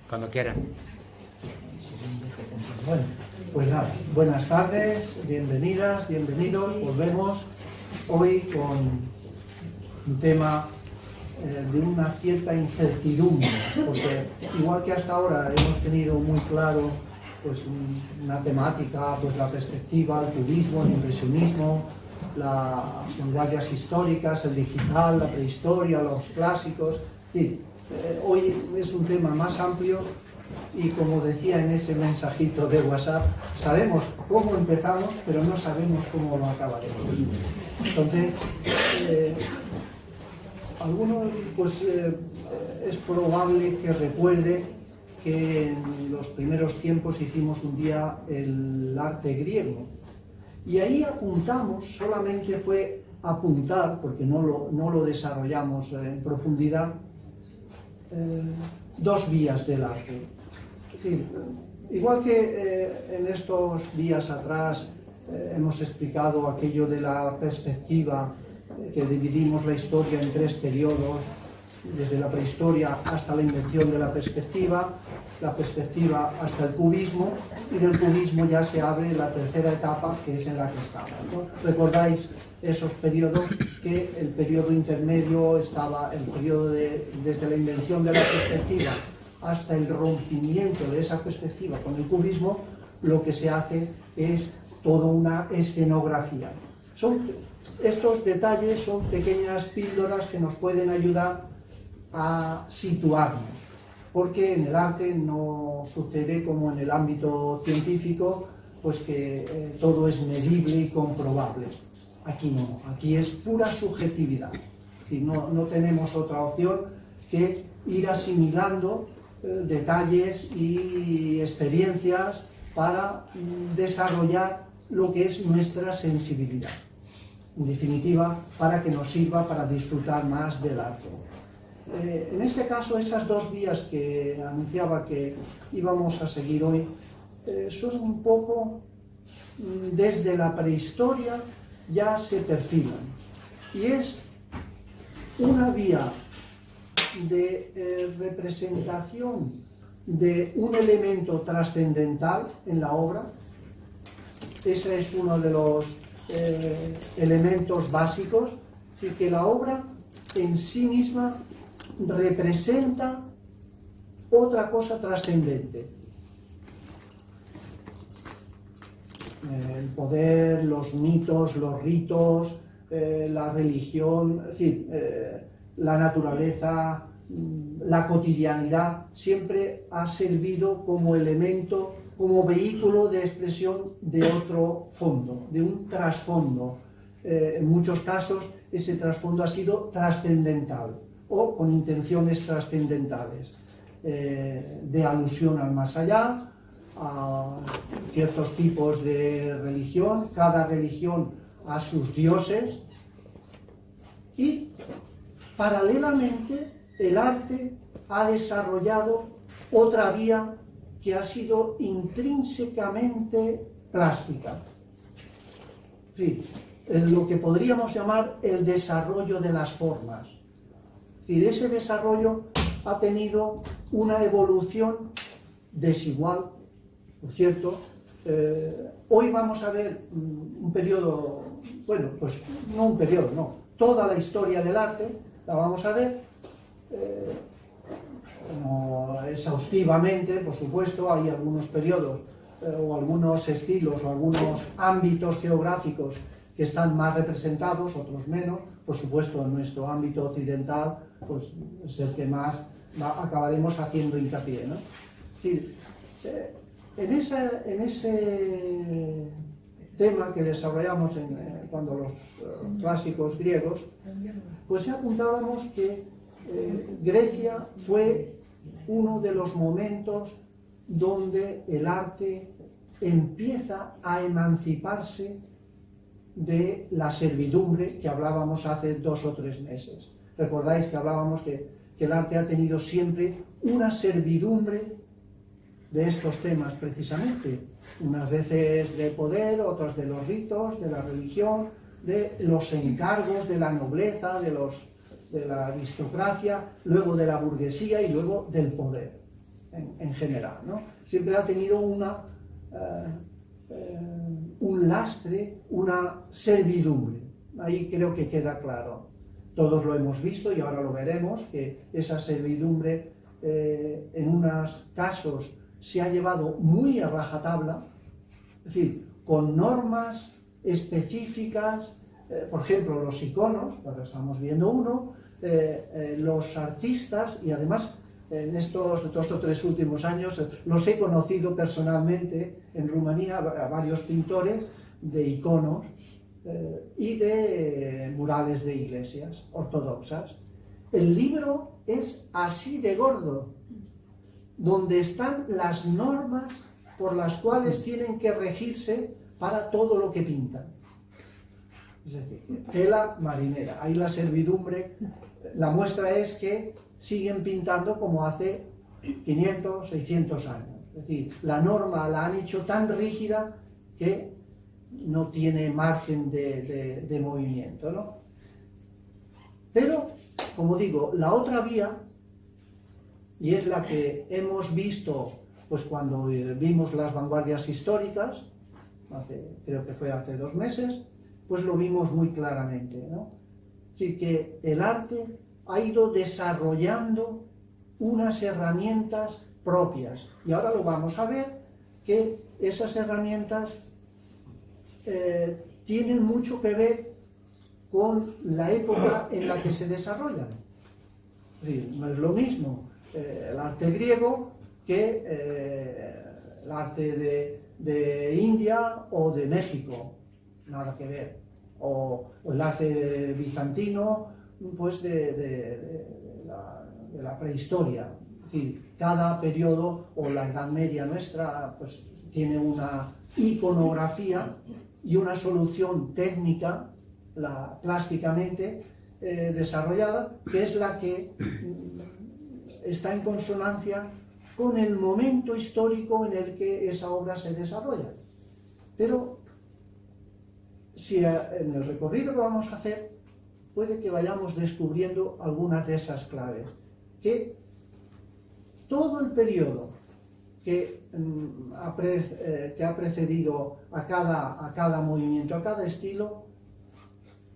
Cuando quieran. Bueno, pues nada, buenas tardes, bienvenidas, bienvenidos. Volvemos hoy con un tema de una cierta incertidumbre, porque igual que hasta ahora hemos tenido muy claro pues una temática, pues la perspectiva, el cubismo, el impresionismo, las vanguardias históricas, el digital, la prehistoria, los clásicos. Sí, hoy es un tema más amplio y, como decía en ese mensajito de WhatsApp, sabemos cómo empezamos, pero no sabemos cómo lo acabaremos. Entonces, algunos, pues es probable que recuerde que en los primeros tiempos hicimos un día el arte griego. Y ahí apuntamos, solamente fue apuntar, porque no lo desarrollamos en profundidad, dos vías del arte. Es decir, igual que en estos días atrás hemos explicado aquello de la perspectiva, que dividimos la historia en tres periodos, desde la prehistoria hasta la invención de la perspectiva hasta el cubismo, y del cubismo ya se abre la tercera etapa, que es en la que estamos, ¿no? ¿Recordáis esos periodos? Que el periodo intermedio estaba el periodo desde la invención de la perspectiva hasta el rompimiento de esa perspectiva con el cubismo. Lo que se hace es toda una escenografía. Estos detalles son pequeñas píldoras que nos pueden ayudar a situarnos, porque en el arte no sucede como en el ámbito científico, pues que todo es medible y comprobable. Aquí no, aquí es pura subjetividad. Y no tenemos otra opción que ir asimilando detalles y experiencias para desarrollar lo que es nuestra sensibilidad. En definitiva, para que nos sirva para disfrutar más del arte. En este caso, esas dos vías que anunciaba que íbamos a seguir hoy son un poco desde la prehistoria, ya se perfilan. Y es una vía de representación de un elemento trascendental en la obra. Ese es uno de los elementos básicos, y que la obra en sí misma representa otra cosa trascendente. El poder, los mitos, los ritos, la religión, es decir, la naturaleza, la cotidianidad, siempre ha servido como elemento, como vehículo de expresión de otro fondo, de un trasfondo. En muchos casos ese trasfondo ha sido trascendental o con intenciones trascendentales, de alusión al más allá, a ciertos tipos de religión, cada religión a sus dioses, y paralelamente el arte ha desarrollado otra vía que ha sido intrínsecamente plástica. Sí, lo que podríamos llamar el desarrollo de las formas. Es decir, ese desarrollo ha tenido una evolución desigual, por cierto. Hoy vamos a ver un periodo, bueno, pues no un periodo, no, toda la historia del arte la vamos a ver, no exhaustivamente, por supuesto. Hay algunos periodos o algunos estilos o algunos ámbitos geográficos que están más representados, otros menos. Por supuesto, en nuestro ámbito occidental, pues es el que más acabaremos haciendo hincapié, ¿no? Es decir, en ese tema que desarrollamos cuando los clásicos griegos, pues ya apuntábamos que Grecia fue uno de los momentos donde el arte empieza a emanciparse de la servidumbre que hablábamos hace 2 o 3 meses. Recordáis que hablábamos que el arte ha tenido siempre una servidumbre de estos temas, precisamente, unas veces de poder, otras de los ritos, de la religión, de los encargos de la nobleza, de la aristocracia, luego de la burguesía y luego del poder. en general, ¿no? Siempre ha tenido un lastre, una servidumbre. Ahí creo que queda claro. Todos lo hemos visto y ahora lo veremos, que esa servidumbre en unos casos se ha llevado muy a rajatabla, es decir, con normas específicas, por ejemplo, los iconos, ahora estamos viendo uno, los artistas, y además en estos 2 o 3 últimos años los he conocido personalmente en Rumanía a varios pintores de iconos y de murales de iglesias ortodoxas. El libro es así de gordo, donde están las normas por las cuales tienen que regirse para todo lo que pintan. Es decir, tela marinera. Ahí la servidumbre, la muestra es que siguen pintando como hace 500, 600 años. Es decir, la norma la han hecho tan rígida que no tiene margen de movimiento, ¿no? Pero, como digo, la otra vía, y es la que hemos visto pues cuando vimos las vanguardias históricas, creo que fue hace 2 meses, pues lo vimos muy claramente, ¿no? Así que el arte ha ido desarrollando unas herramientas propias, y ahora lo vamos a ver, que esas herramientas tienen mucho que ver con la época en la que se desarrollan. Es decir, no es lo mismo el arte griego que el arte de India o de México, nada que ver, o el arte bizantino, pues de la prehistoria. Es decir, cada periodo, o la Edad Media nuestra, pues tiene una iconografía y una solución técnica, plásticamente desarrollada, que es la que está en consonancia con el momento histórico en el que esa obra se desarrolla. Pero si en el recorrido que vamos a hacer puede que vayamos descubriendo algunas de esas claves, que todo el periodo que ha precedido a cada movimiento, a cada estilo,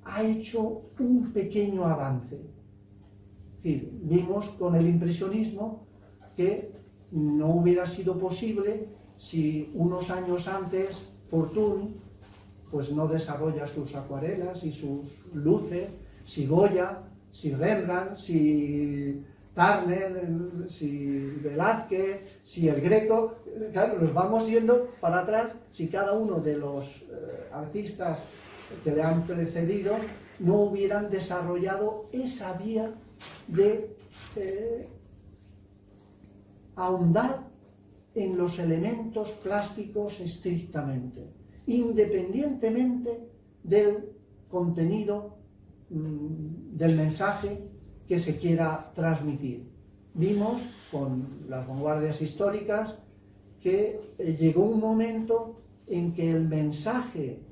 ha hecho un pequeño avance. Es decir, vimos con el impresionismo que no hubiera sido posible si unos años antes Fortuny pues no desarrolla sus acuarelas y sus luces, si Goya, si Rembrandt, si Turner, si Velázquez, si el Greco. Claro, nos vamos yendo para atrás si cada uno de los artistas que le han precedido no hubieran desarrollado esa vía de ahondar en los elementos plásticos estrictamente, independientemente del contenido del mensaje que se quiera transmitir. Vimos con las vanguardias históricas que llegó un momento en que el mensaje,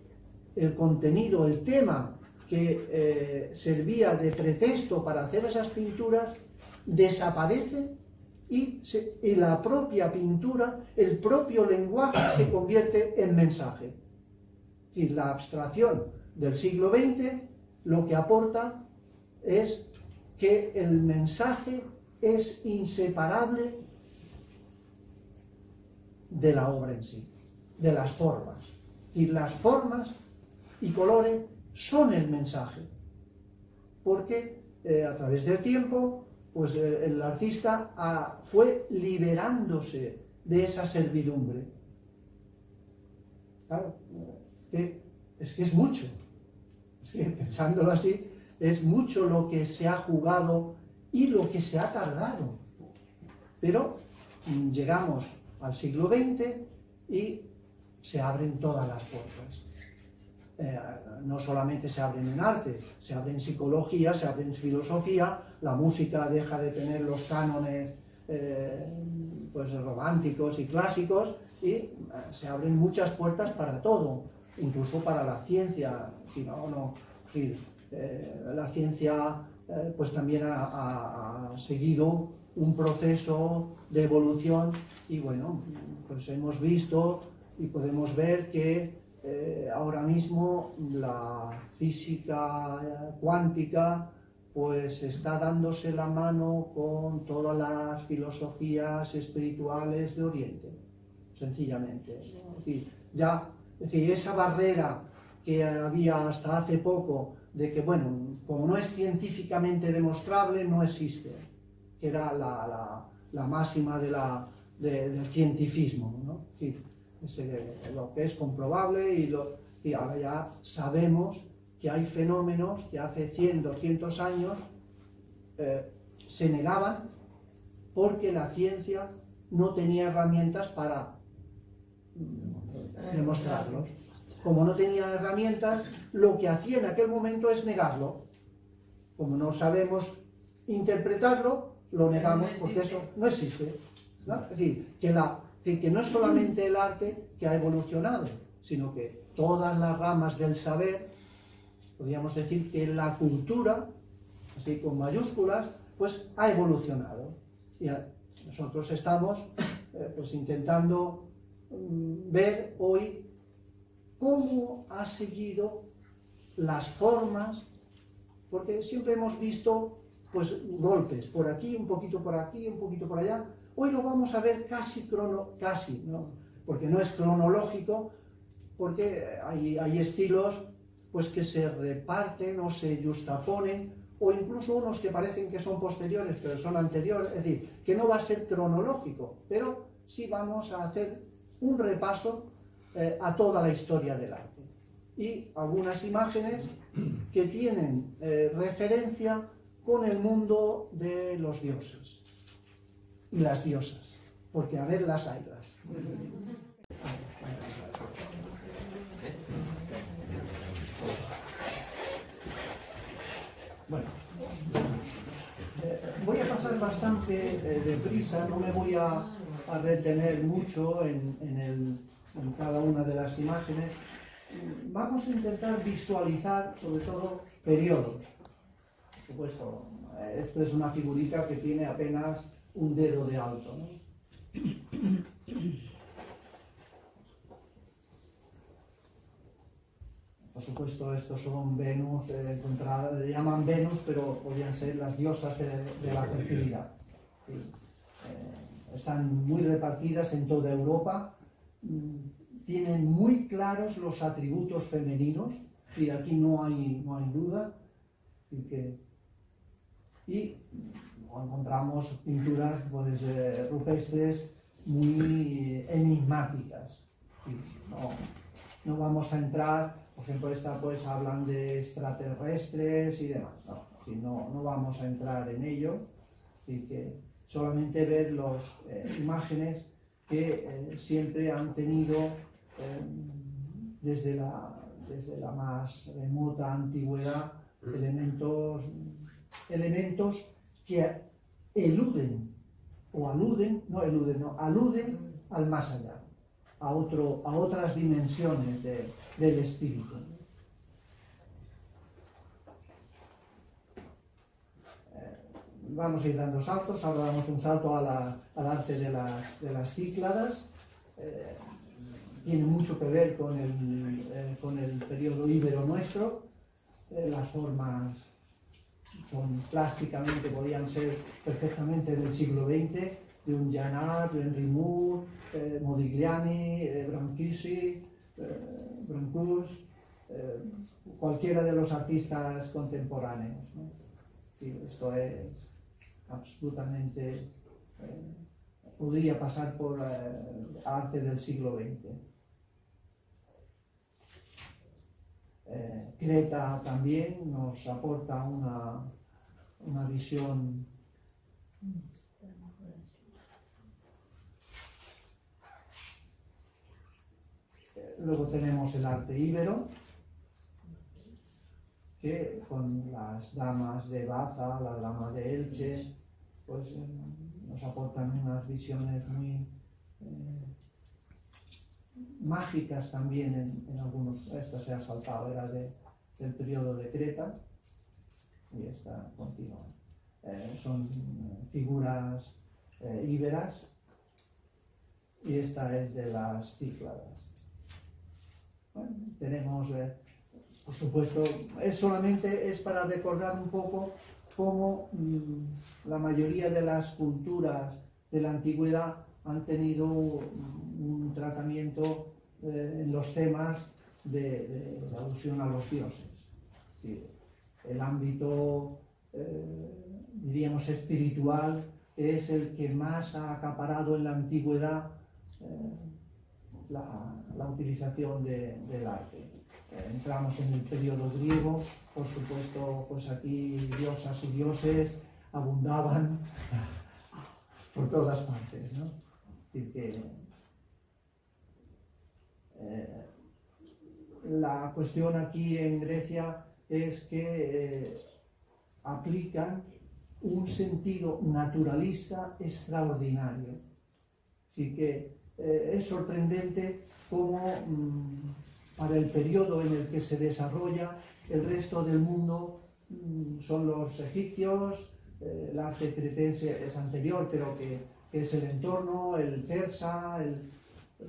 el contenido, el tema que servía de pretexto para hacer esas pinturas desaparece y la propia pintura, el propio lenguaje se convierte en mensaje. Es decir, la abstracción del siglo XX lo que aporta es que el mensaje es inseparable de la obra en sí, de las formas. Y las formas y colores son el mensaje, porque a través del tiempo pues el artista fue liberándose de esa servidumbre. Claro, es que es mucho, pensándolo así, es mucho lo que se ha jugado y lo que se ha tardado. Pero llegamos al siglo XX y se abren todas las puertas. No solamente se abren en arte, se abre en psicología, se abre en filosofía, la música deja de tener los cánones pues románticos y clásicos y se abren muchas puertas para todo, incluso para la ciencia. La ciencia pues también ha seguido un proceso de evolución y bueno, pues hemos visto y podemos ver que ahora mismo la física cuántica pues está dándose la mano con todas las filosofías espirituales de Oriente, sencillamente. Es decir, esa barrera que había hasta hace poco de que, bueno, como no es científicamente demostrable, no existe, que era la máxima del cientifismo, ¿no? Lo que es comprobable y ahora ya sabemos que hay fenómenos que hace 100, 200 años se negaban porque la ciencia no tenía herramientas para demostrarlos. Como no tenía herramientas, lo que hacía en aquel momento es negarlo. Como no sabemos interpretarlo, lo negamos porque eso no existe, ¿no? Es decir, que no es solamente el arte que ha evolucionado, sino que todas las ramas del saber, podríamos decir que la cultura, así con mayúsculas, pues ha evolucionado. Y nosotros estamos pues intentando ver hoy cómo ha seguido las formas, porque siempre hemos visto pues golpes, por aquí, un poquito por aquí, un poquito por allá. Hoy lo vamos a ver casi, ¿no? Porque no es cronológico, porque hay estilos pues que se reparten o se justaponen, o incluso unos que parecen que son posteriores, pero son anteriores, es decir, que no va a ser cronológico, pero sí vamos a hacer un repaso a toda la historia del arte. Y algunas imágenes que tienen referencia con el mundo de los dioses y las diosas, porque a ver las haylas. Bueno, voy a pasar bastante deprisa, no me voy a retener mucho en cada una de las imágenes. Vamos a intentar visualizar, sobre todo, periodos. Por supuesto, esto es una figurita que tiene apenas un dedo de alto, ¿no? Por supuesto, estos son Venus, le llaman Venus, pero podrían ser las diosas de la fertilidad. Sí. Están muy repartidas en toda Europa, tienen muy claros los atributos femeninos, y aquí no hay duda, y encontramos pinturas pues, rupestres muy enigmáticas. Sí, no vamos a entrar, por ejemplo, esta pues hablan de extraterrestres y demás, no vamos a entrar en ello, así que solamente ver las imágenes que siempre han tenido desde la más remota antigüedad elementos que aluden al más allá, a otras dimensiones del espíritu. Vamos a ir dando saltos. Ahora damos un salto al arte de las Cícladas. Tiene mucho que ver con el periodo íbero nuestro. Las formas son plásticamente, podían ser perfectamente del siglo XX, de un Janat, Henry Moore, Modigliani, Brancusi, cualquiera de los artistas contemporáneos, ¿no? Sí, esto es absolutamente, podría pasar por arte del siglo XX. Creta también nos aporta una visión luego tenemos el arte íbero, que con las damas de Baza, la dama de Elche, pues nos aportan unas visiones muy mágicas también en algunos. Esta se ha saltado, era del periodo de Creta, y esta continúa. son figuras íberas, y esta es de las Cícladas. Bueno, tenemos, por supuesto, solamente es para recordar un poco cómo la mayoría de las culturas de la antigüedad han tenido un tratamiento en los temas de alusión a los dioses. Sí, el ámbito, diríamos, espiritual es el que más ha acaparado en la antigüedad la utilización del arte. Entramos en el periodo griego, por supuesto, pues aquí diosas y dioses abundaban por todas partes, ¿no? Es decir, que la cuestión aquí en Grecia es que aplican un sentido naturalista extraordinario. Así que es sorprendente cómo para el periodo en el que se desarrolla el resto del mundo son los egipcios, el arte cretense es anterior, pero que es el entorno, el persa,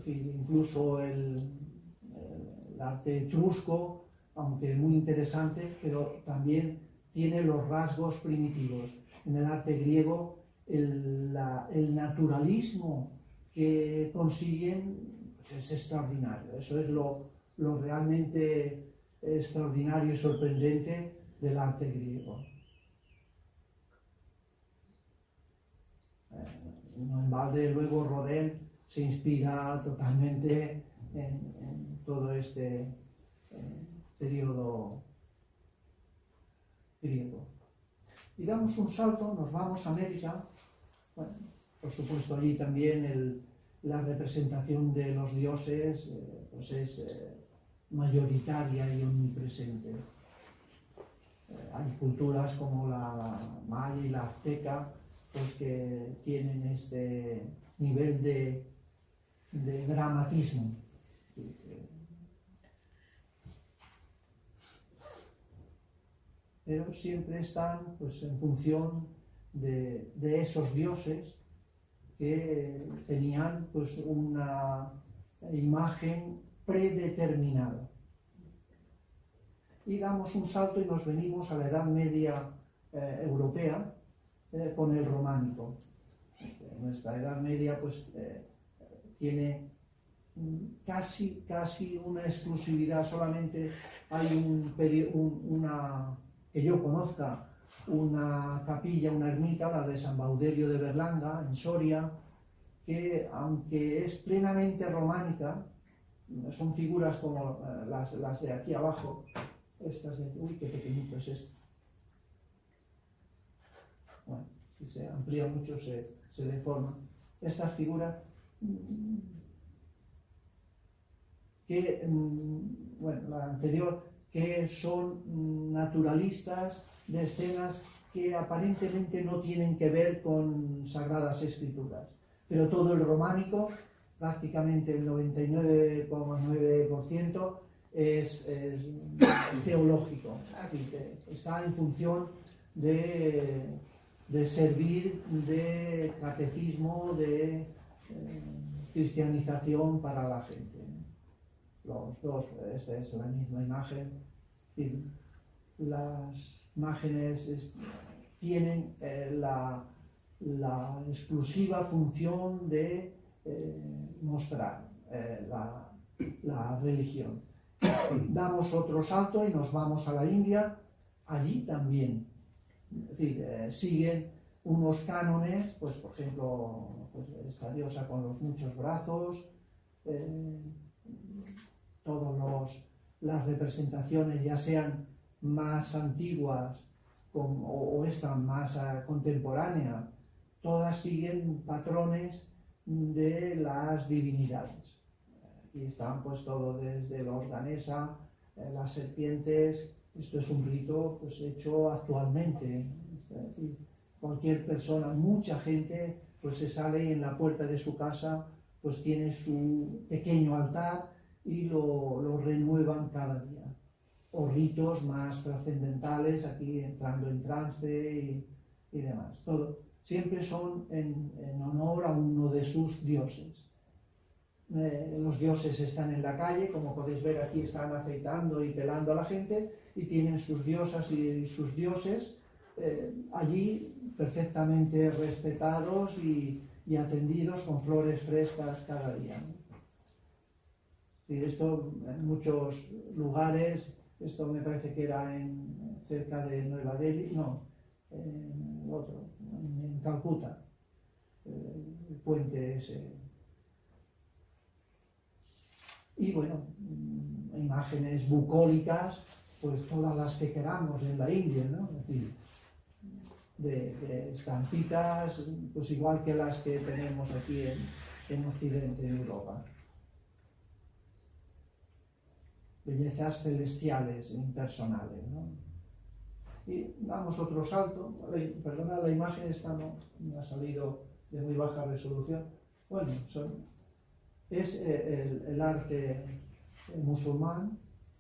incluso el arte etrusco, aunque muy interesante, pero también tiene los rasgos primitivos. En el arte griego, el naturalismo que consiguen pues es extraordinario. Eso es lo realmente extraordinario y sorprendente del arte griego. No en balde luego Rodin se inspira totalmente en todo este periodo griego. Y damos un salto, nos vamos a América. Bueno, por supuesto allí también la representación de los dioses pues es mayoritaria y omnipresente. Hay culturas como la maya y la azteca pues que tienen este nivel de dramatismo. Pero siempre están pues en función de esos dioses que tenían pues una imagen predeterminada. Y damos un salto y nos venimos a la Edad Media europea con el románico. Nuestra Edad Media pues tiene casi una exclusividad, solamente hay una que yo conozca, una capilla, una ermita, la de San Baudelio de Berlanga, en Soria, que aunque es plenamente románica, son figuras como las de aquí abajo, estas de aquí, uy, qué pequeñito es esto. Bueno, si se amplía mucho se deforma. Estas figuras que, bueno, la anterior, que son naturalistas de escenas que aparentemente no tienen que ver con sagradas escrituras. Pero todo el románico, prácticamente el 99,9% es teológico, así que está en función de servir de catecismo, de cristianización para la gente. Los dos, esta es la misma imagen. Las imágenes tienen la exclusiva función de mostrar la religión. Damos otro salto y nos vamos a la India. Allí también, es decir, siguen unos cánones, pues por ejemplo, pues esta diosa con los muchos brazos, todas las representaciones, ya sean más antiguas o esta más contemporánea, todas siguen patrones de las divinidades. Aquí están pues todo desde los Ganesa, las serpientes. Esto es un rito pues hecho actualmente. Es decir, cualquier persona, mucha gente pues se sale y en la puerta de su casa pues tiene su pequeño altar y lo renuevan cada día. O ritos más trascendentales, aquí entrando en trance y demás. Todo, siempre son en honor a uno de sus dioses. Los dioses están en la calle, como podéis ver aquí están afeitando y pelando a la gente, y tienen sus diosas y sus dioses allí perfectamente respetados y atendidos con flores frescas cada día, ¿no? Y esto en muchos lugares, esto me parece que era cerca de Nueva Delhi, no, en Calcuta, el puente ese. Y bueno, imágenes bucólicas, pues todas las que queramos en la India, ¿no? Es decir, de estampitas, pues igual que las que tenemos aquí en Occidente, en Europa. Bellezas celestiales, impersonales, ¿no? Y damos otro salto. Perdona, la imagen esta no me ha salido de muy baja resolución. Bueno, es el arte musulmán,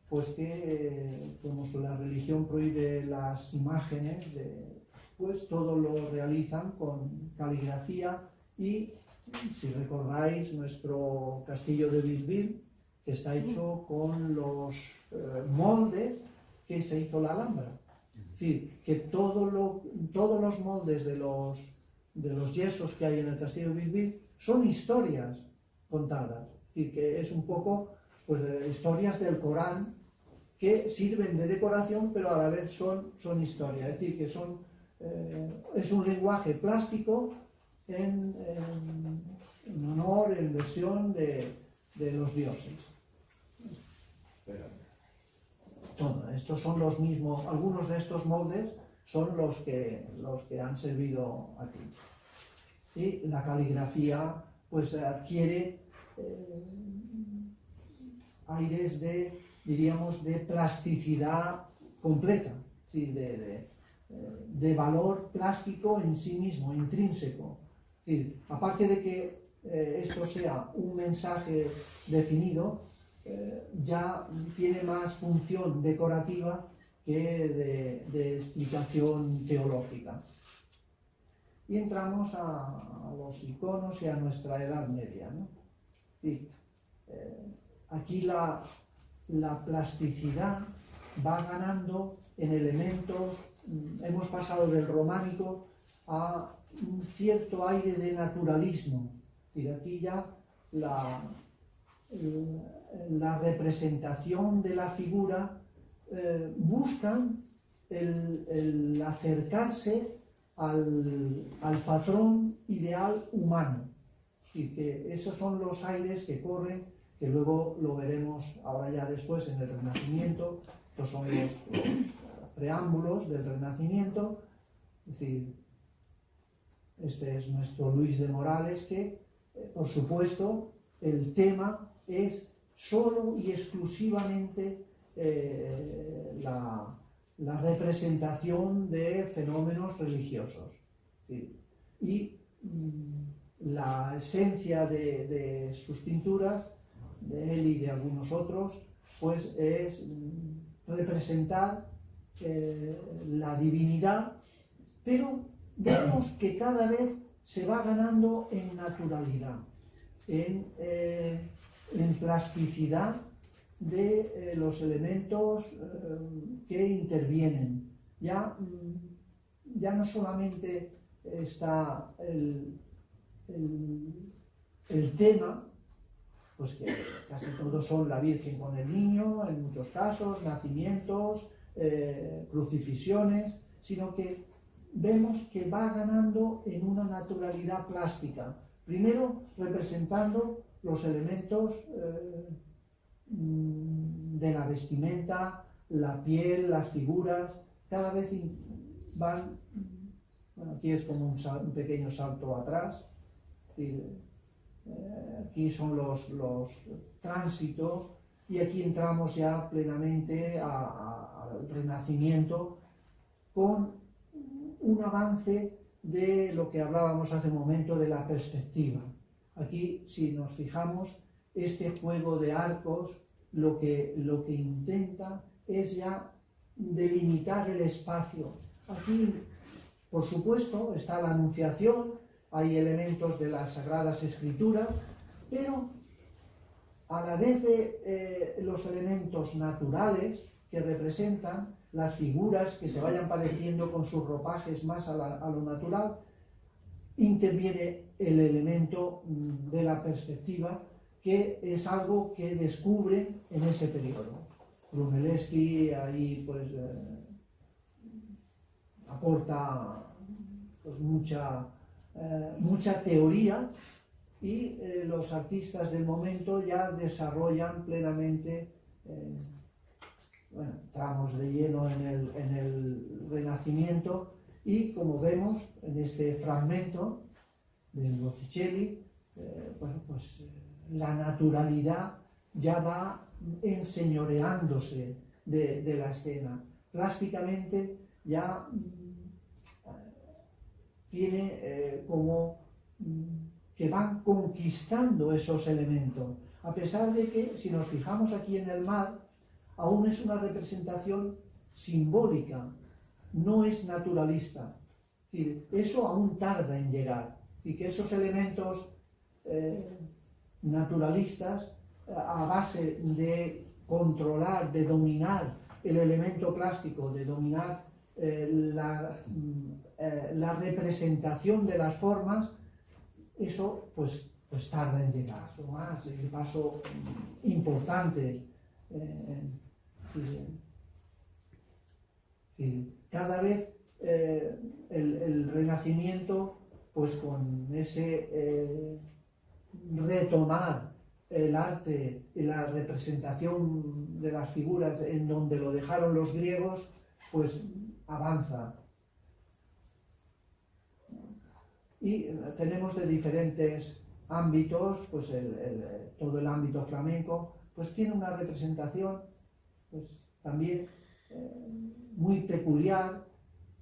pues que como la religión prohíbe las imágenes, pues todo lo realizan con caligrafía. Y si recordáis nuestro castillo de Bilbil, que está hecho con los moldes que se hizo la Alhambra. Es decir, que todos los moldes de los yesos que hay en el castillo de Bilbil son historias contadas. Es decir, que es un poco pues, historias del Corán que sirven de decoración, pero a la vez son historias. Es decir, que es un lenguaje plástico en honor, en versión de los dioses. Pero estos son los mismos, algunos de estos moldes son los que han servido aquí. Y la caligrafía pues adquiere aires diríamos, de plasticidad completa, ¿sí? de valor plástico en sí mismo, intrínseco. Es decir, aparte de que esto sea un mensaje definido, ya tiene más función decorativa que de explicación teológica. Y entramos a los iconos y a nuestra Edad Media, ¿no? Sí, aquí la plasticidad va ganando en elementos. Hemos pasado del románico a un cierto aire de naturalismo. Es decir, aquí ya la representación de la figura buscan el acercarse al patrón ideal humano. Y que esos son los aires que corren, que luego lo veremos ahora ya después en el Renacimiento. Estos son los preámbulos del Renacimiento. Es decir, este es nuestro Luis de Morales, que por supuesto el tema es solo y exclusivamente la representación de fenómenos religiosos. Y la esencia de sus pinturas, de él y de algunos otros, pues es representar la divinidad, pero vemos que cada vez se va ganando en naturalidad, en plasticidad de los elementos que intervienen. Ya no solamente está el tema, pues que casi todos son la Virgen con el niño, en muchos casos, nacimientos, crucifixiones, sino que vemos que va ganando en una naturalidad plástica. Primero representando los elementos de la vestimenta, la piel, las figuras, cada vez van, bueno, aquí es como un pequeño salto atrás, aquí son los tránsitos, y aquí entramos ya plenamente al Renacimiento con un avance de lo que hablábamos hace un momento de la perspectiva. Aquí, si nos fijamos, este juego de arcos lo que intenta es ya delimitar el espacio. Aquí Por supuesto, está la Anunciación, hay elementos de las Sagradas Escrituras, pero a la vez de los elementos naturales que representan las figuras que se vayan pareciendo con sus ropajes más a lo natural, interviene el elemento de la perspectiva, que es algo que descubre en ese periodo. Brunelleschi ahí pues aporta pues mucha teoría, y los artistas del momento ya desarrollan plenamente tramos de lleno en el Renacimiento, y como vemos en este fragmento del Botticelli, la naturalidad ya va enseñoreándose de la escena. Plásticamente ya tiene como que van conquistando esos elementos, a pesar de que, si nos fijamos aquí en el mar, aún es una representación simbólica, no es naturalista. Es decir, eso aún tarda en llegar, y que esos elementos naturalistas, a base de controlar, de dominar el elemento plástico, de dominar la representación de las formas, eso pues tarda en llegar. Eso más es un paso importante. Cada vez el Renacimiento, pues con ese retomar el arte y la representación de las figuras en donde lo dejaron los griegos, pues avanza. Y tenemos de diferentes ámbitos, pues todo el ámbito flamenco, pues tiene una representación pues también muy peculiar,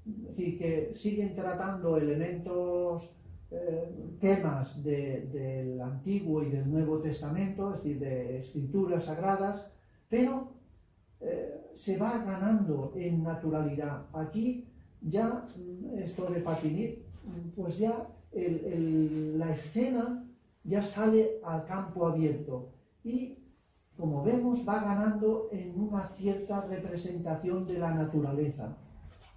es decir, que siguen tratando elementos, temas del Antiguo y del Nuevo Testamento, es decir, de escrituras sagradas, pero se va ganando en naturalidad. Aquí ya esto de Patinir, pues ya la escena ya sale al campo abierto, y como vemos va ganando en una cierta representación de la naturaleza.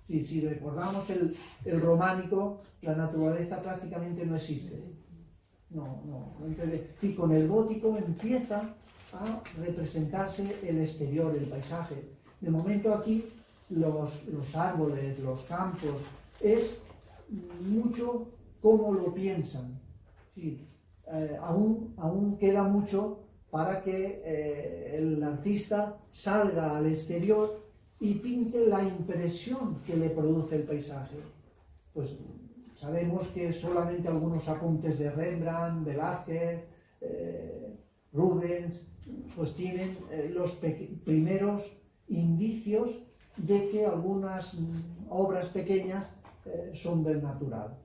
Si recordamos el románico, la naturaleza prácticamente no existe. Sí, con el gótico empieza a representarse el exterior, el paisaje. De momento aquí los árboles, los campos, es mucho como lo piensan. Sí, aún queda mucho para que el artista salga al exterior y pinte la impresión que le produce el paisaje. Pues sabemos que solamente algunos apuntes de Rembrandt, Velázquez, Rubens, pues tienen los primeros indicios de que algunas obras pequeñas son del natural.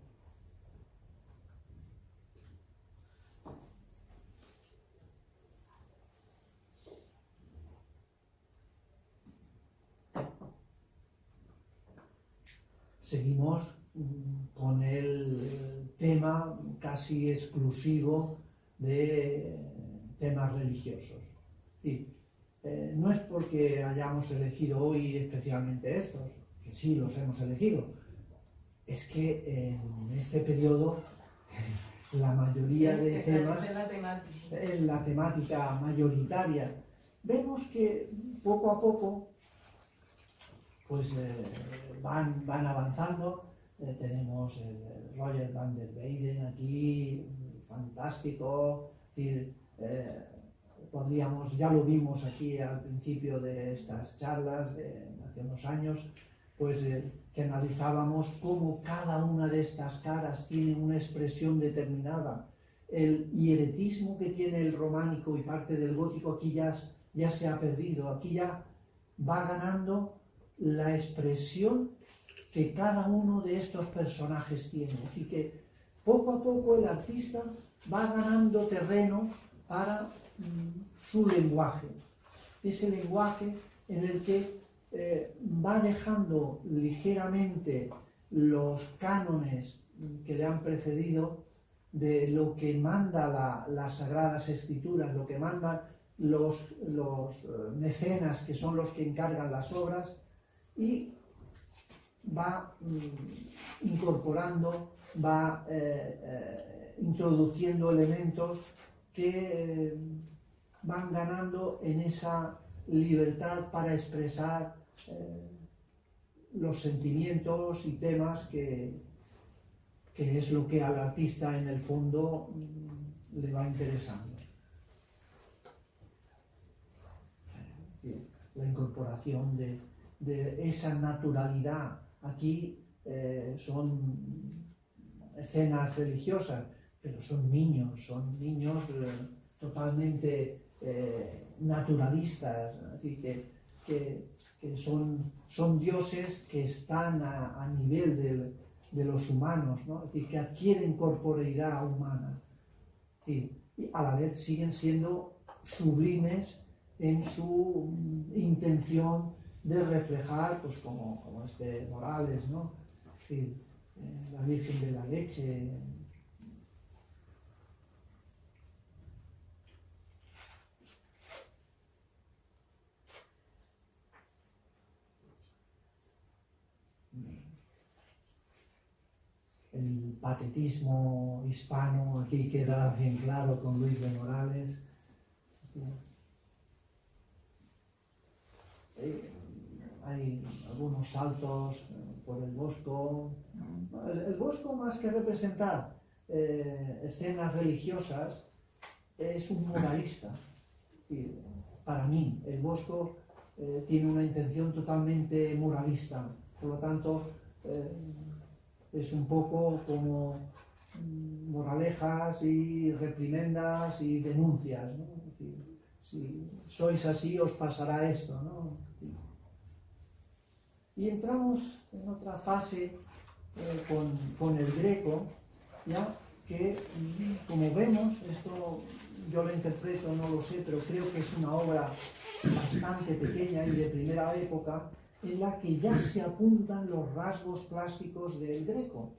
Seguimos con el tema casi exclusivo de temas religiosos. Sí, no es porque hayamos elegido hoy especialmente estos, que sí los hemos elegido, es que en este periodo la mayoría de temas, en la temática mayoritaria, vemos que poco a poco pues van avanzando. Tenemos el Roger van der Weyden aquí, fantástico. Es decir, ya lo vimos aquí al principio de estas charlas de hace unos años, pues que analizábamos cómo cada una de estas caras tiene una expresión determinada. El hieretismo que tiene el románico y parte del gótico aquí ya se ha perdido, aquí ya va ganando la expresión que cada uno de estos personajes tiene. Así que poco a poco el artista va ganando terreno para su lenguaje, ese lenguaje en el que va dejando ligeramente los cánones que le han precedido, de lo que manda las Sagradas Escrituras, lo que mandan los mecenas, que son los que encargan las obras, y va incorporando, va introduciendo elementos que van ganando en esa libertad para expresar los sentimientos y temas que es lo que al artista en el fondo le va interesando. La incorporación de esa naturalidad. Aquí son escenas religiosas, pero son niños totalmente naturalistas, así que son dioses que están a nivel de los humanos, ¿no? Es decir, que adquieren corporeidad humana, y a la vez siguen siendo sublimes en su intención de reflejar, pues como este Morales, ¿no? Es decir, la Virgen de la Leche. El patetismo hispano aquí queda bien claro con Luis de Morales. Hay algunos saltos por el Bosco. El Bosco, más que representar escenas religiosas, es un moralista. Y para mí, el Bosco tiene una intención totalmente moralista. Por lo tanto, es un poco como moralejas y reprimendas y denuncias, ¿no? Es decir, si sois así, os pasará esto, ¿no? Y entramos en otra fase con el Greco, ya que, como vemos, esto yo lo interpreto, no lo sé, pero creo que es una obra bastante pequeña y de primera época, en la que ya se apuntan los rasgos plásticos del Greco.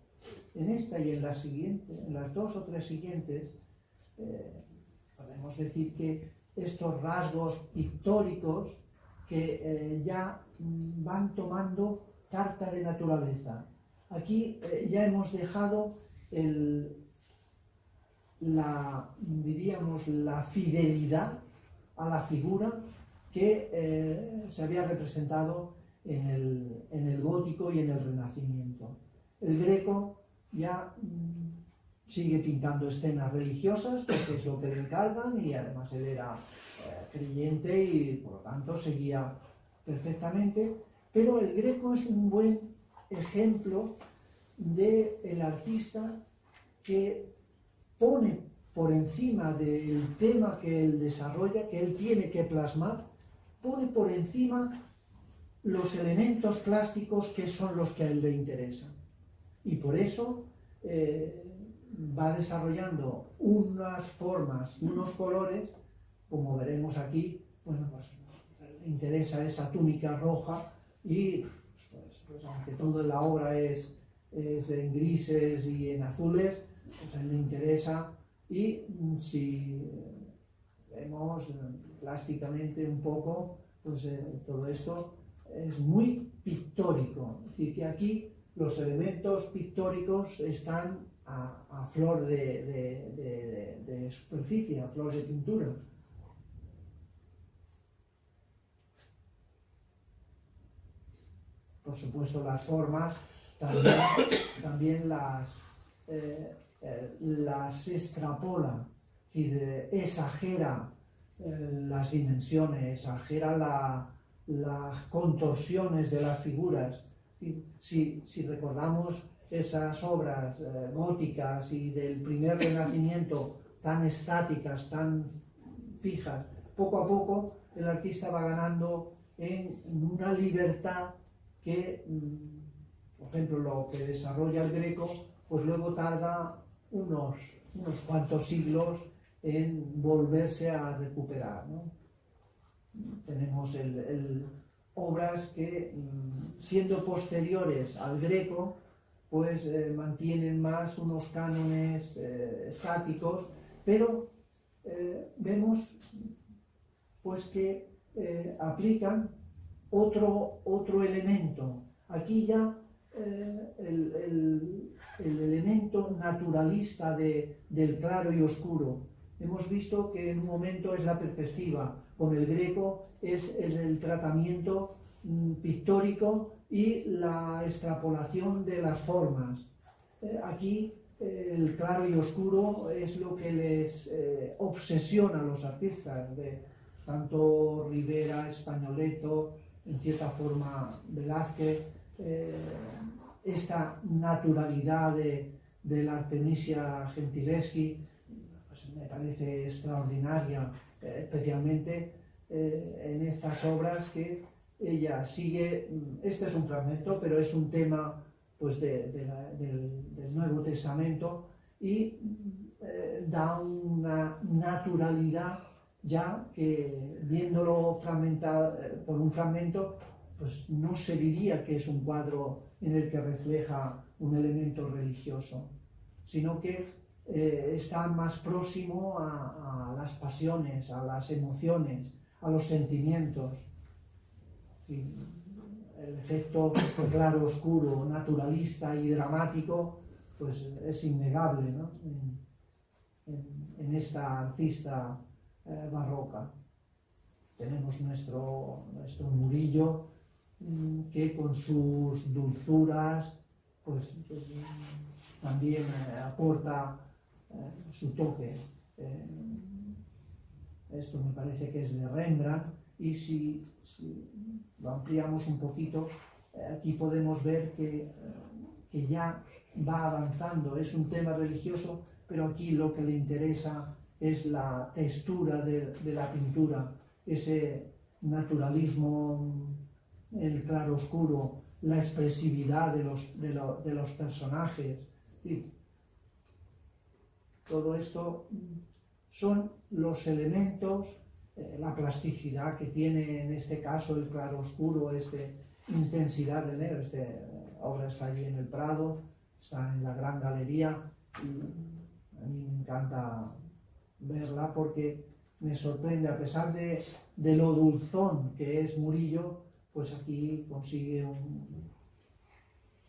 En esta y en la siguiente, en las dos o tres siguientes, podemos decir que estos rasgos pictóricos que ya van tomando carta de naturaleza. Aquí ya hemos dejado diríamos, la fidelidad a la figura que se había representado en el gótico y en el Renacimiento. El Greco ya sigue pintando escenas religiosas, porque es lo que le encargan, y además él era creyente y por lo tanto seguía perfectamente, pero el Greco es un buen ejemplo del artista que pone por encima del tema que él desarrolla, que él tiene que plasmar, pone por encima los elementos plásticos que son los que a él le interesan. Y por eso va desarrollando unas formas, unos colores, como veremos aquí. Bueno, pues le interesa esa túnica roja y pues aunque toda la obra es en grises y en azules, pues a él le interesa. Y si vemos plásticamente un poco, pues todo esto es muy pictórico. Es decir, que aquí los elementos pictóricos están a flor de superficie, a flor de pintura. Por supuesto, las formas también las extrapola, es decir, exagera las dimensiones, exagera las contorsiones de las figuras. Si recordamos esas obras góticas y del primer Renacimiento, tan estáticas, tan fijas, poco a poco el artista va ganando en una libertad que, por ejemplo, lo que desarrolla el Greco, pues luego tarda unos cuantos siglos en volverse a recuperar, ¿no? Tenemos obras que, siendo posteriores al Greco, pues mantienen más unos cánones estáticos, pero vemos pues que aplican otro elemento. Aquí ya el elemento naturalista del claro y oscuro. Hemos visto que en un momento es la perspectiva, con el Greco es el tratamiento pictórico y la extrapolación de las formas. Aquí el claro y oscuro es lo que les obsesiona a los artistas, tanto Rivera, Espagnoleto, en cierta forma Velázquez, esta naturalidad de la Artemisia Gentileschi, pues me parece extraordinaria, especialmente en estas obras que ella sigue. Este es un fragmento, pero es un tema pues del Nuevo Testamento, y da una naturalidad ya que, viéndolo fragmentado por un fragmento, pues no se diría que es un cuadro en el que refleja un elemento religioso, sino que está más próximo a las pasiones, a las emociones, a los sentimientos. Y el efecto claro, oscuro, naturalista y dramático, pues es innegable, ¿no? en esta artista barroca. Tenemos nuestro Murillo, que con sus dulzuras pues también aporta su toque. Esto me parece que es de Rembrandt, y si lo ampliamos un poquito, aquí podemos ver que ya va avanzando. Es un tema religioso, pero aquí lo que le interesa es la textura de la pintura, ese naturalismo, el claro oscuro, la expresividad de los personajes. Y todo esto son los elementos, la plasticidad que tiene en este caso el claro oscuro, esta intensidad del negro. Esta obra está allí en el Prado, está en la Gran Galería, y a mí me encanta verla porque me sorprende, a pesar de lo dulzón que es Murillo, pues aquí consigue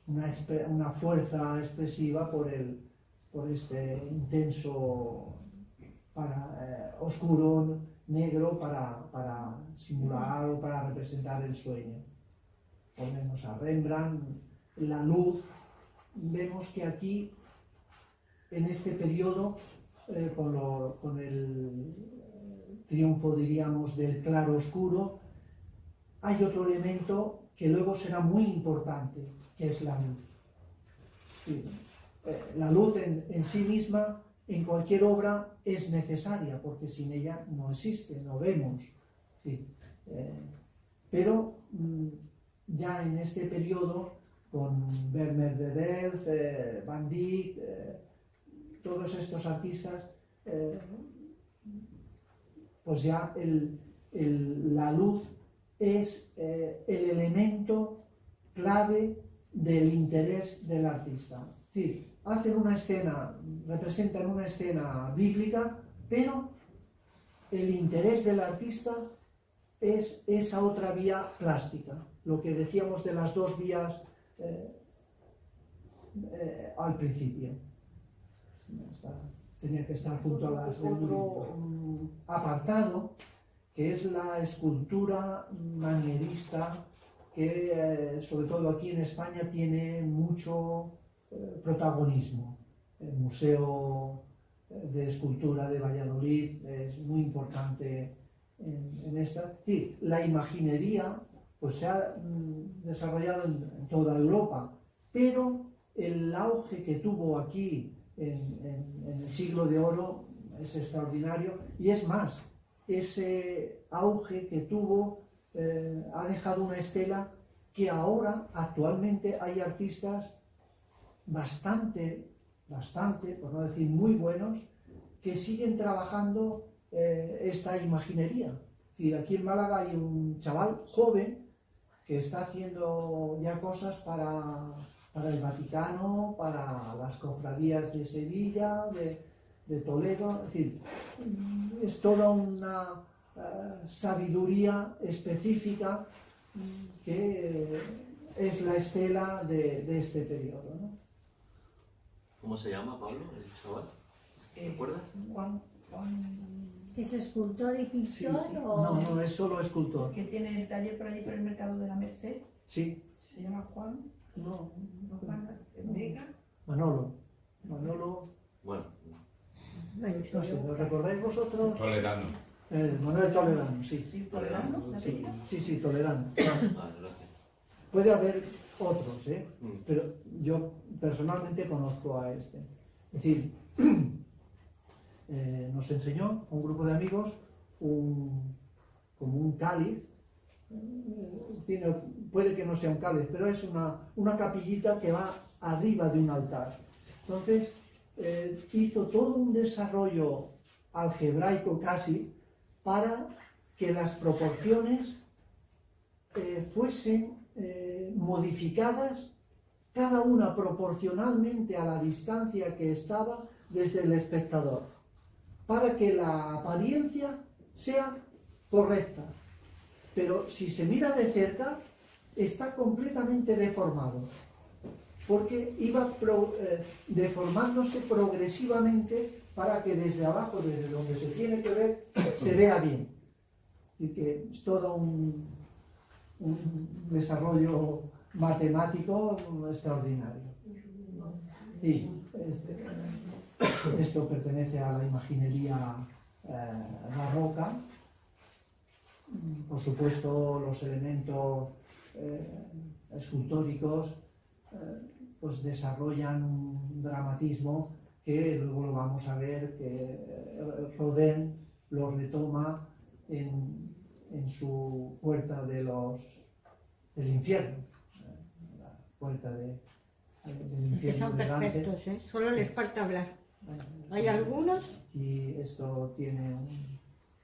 una fuerza expresiva por este intenso oscuro, negro, para simular o para representar el sueño. Ponemos a Rembrandt, la luz. Vemos que aquí, en este periodo, con el triunfo, diríamos, del claro oscuro, hay otro elemento que luego será muy importante, que es la luz. Sí. La luz en sí misma, en cualquier obra, es necesaria, porque sin ella no existe, no vemos. Sí. Pero ya en este periodo, con Vermeer de Delft, Van Dyck, todos estos artistas, pues ya la luz es el elemento clave del interés del artista. Es decir, hacen una escena, representan una escena bíblica, pero el interés del artista es esa otra vía plástica, lo que decíamos de las dos vías al principio. Tenía que estar junto a las otro apartado, que es la escultura manierista, que sobre todo aquí en España tiene mucho protagonismo. El Museo de Escultura de Valladolid es muy importante en esta. Es decir, la imaginería pues se ha desarrollado en toda Europa, pero el auge que tuvo aquí en el siglo de oro es extraordinario, y es más, ese auge que tuvo ha dejado una estela que ahora, actualmente, hay artistas bastante, por no decir muy buenos, que siguen trabajando esta imaginería. Es decir, aquí en Málaga hay un chaval joven que está haciendo ya cosas para para el Vaticano, para las cofradías de Sevilla, de Toledo, es decir, es toda una sabiduría específica que es la estela de este periodo, ¿no? ¿Cómo se llama, Pablo, el chaval? ¿Te acuerdas? Juan. ¿Es escultor y pintor Sí. o...? No, es solo escultor. Que tiene el taller por allí por el mercado de la Merced. Sí, Se llama Juan. no, No Juan Vega. Manolo, Bueno, Bueno, no sé, ¿lo recordáis vosotros? Toledano. Manuel Toledano, sí. Sí, Toledano, ¿de Sí, apellido? sí, Toledano. vale, gracias. Puede haber otros, Mm. pero yo personalmente conozco a este. Es decir, nos enseñó un grupo de amigos como un cáliz. Puede que no sea un cáliz, pero es una capillita que va arriba de un altar. Entonces, hizo todo un desarrollo algebraico casi para que las proporciones fuesen modificadas, cada una proporcionalmente a la distancia que estaba desde el espectador, para que la apariencia sea correcta. Pero si se mira de cerca, está completamente deformado, porque iba deformándose progresivamente para que desde abajo, desde donde se tiene que ver, se vea bien. Y que es todo un desarrollo matemático extraordinario. Y esto pertenece a la imaginería barroca. Por supuesto, los elementos escultóricos pues desarrollan un dramatismo que luego lo vamos a ver que Rodin lo retoma en su puerta del infierno, la puerta del Que infierno son de Dante. perfectos, ¿eh? Solo les falta hablar. Hay algunos... Y esto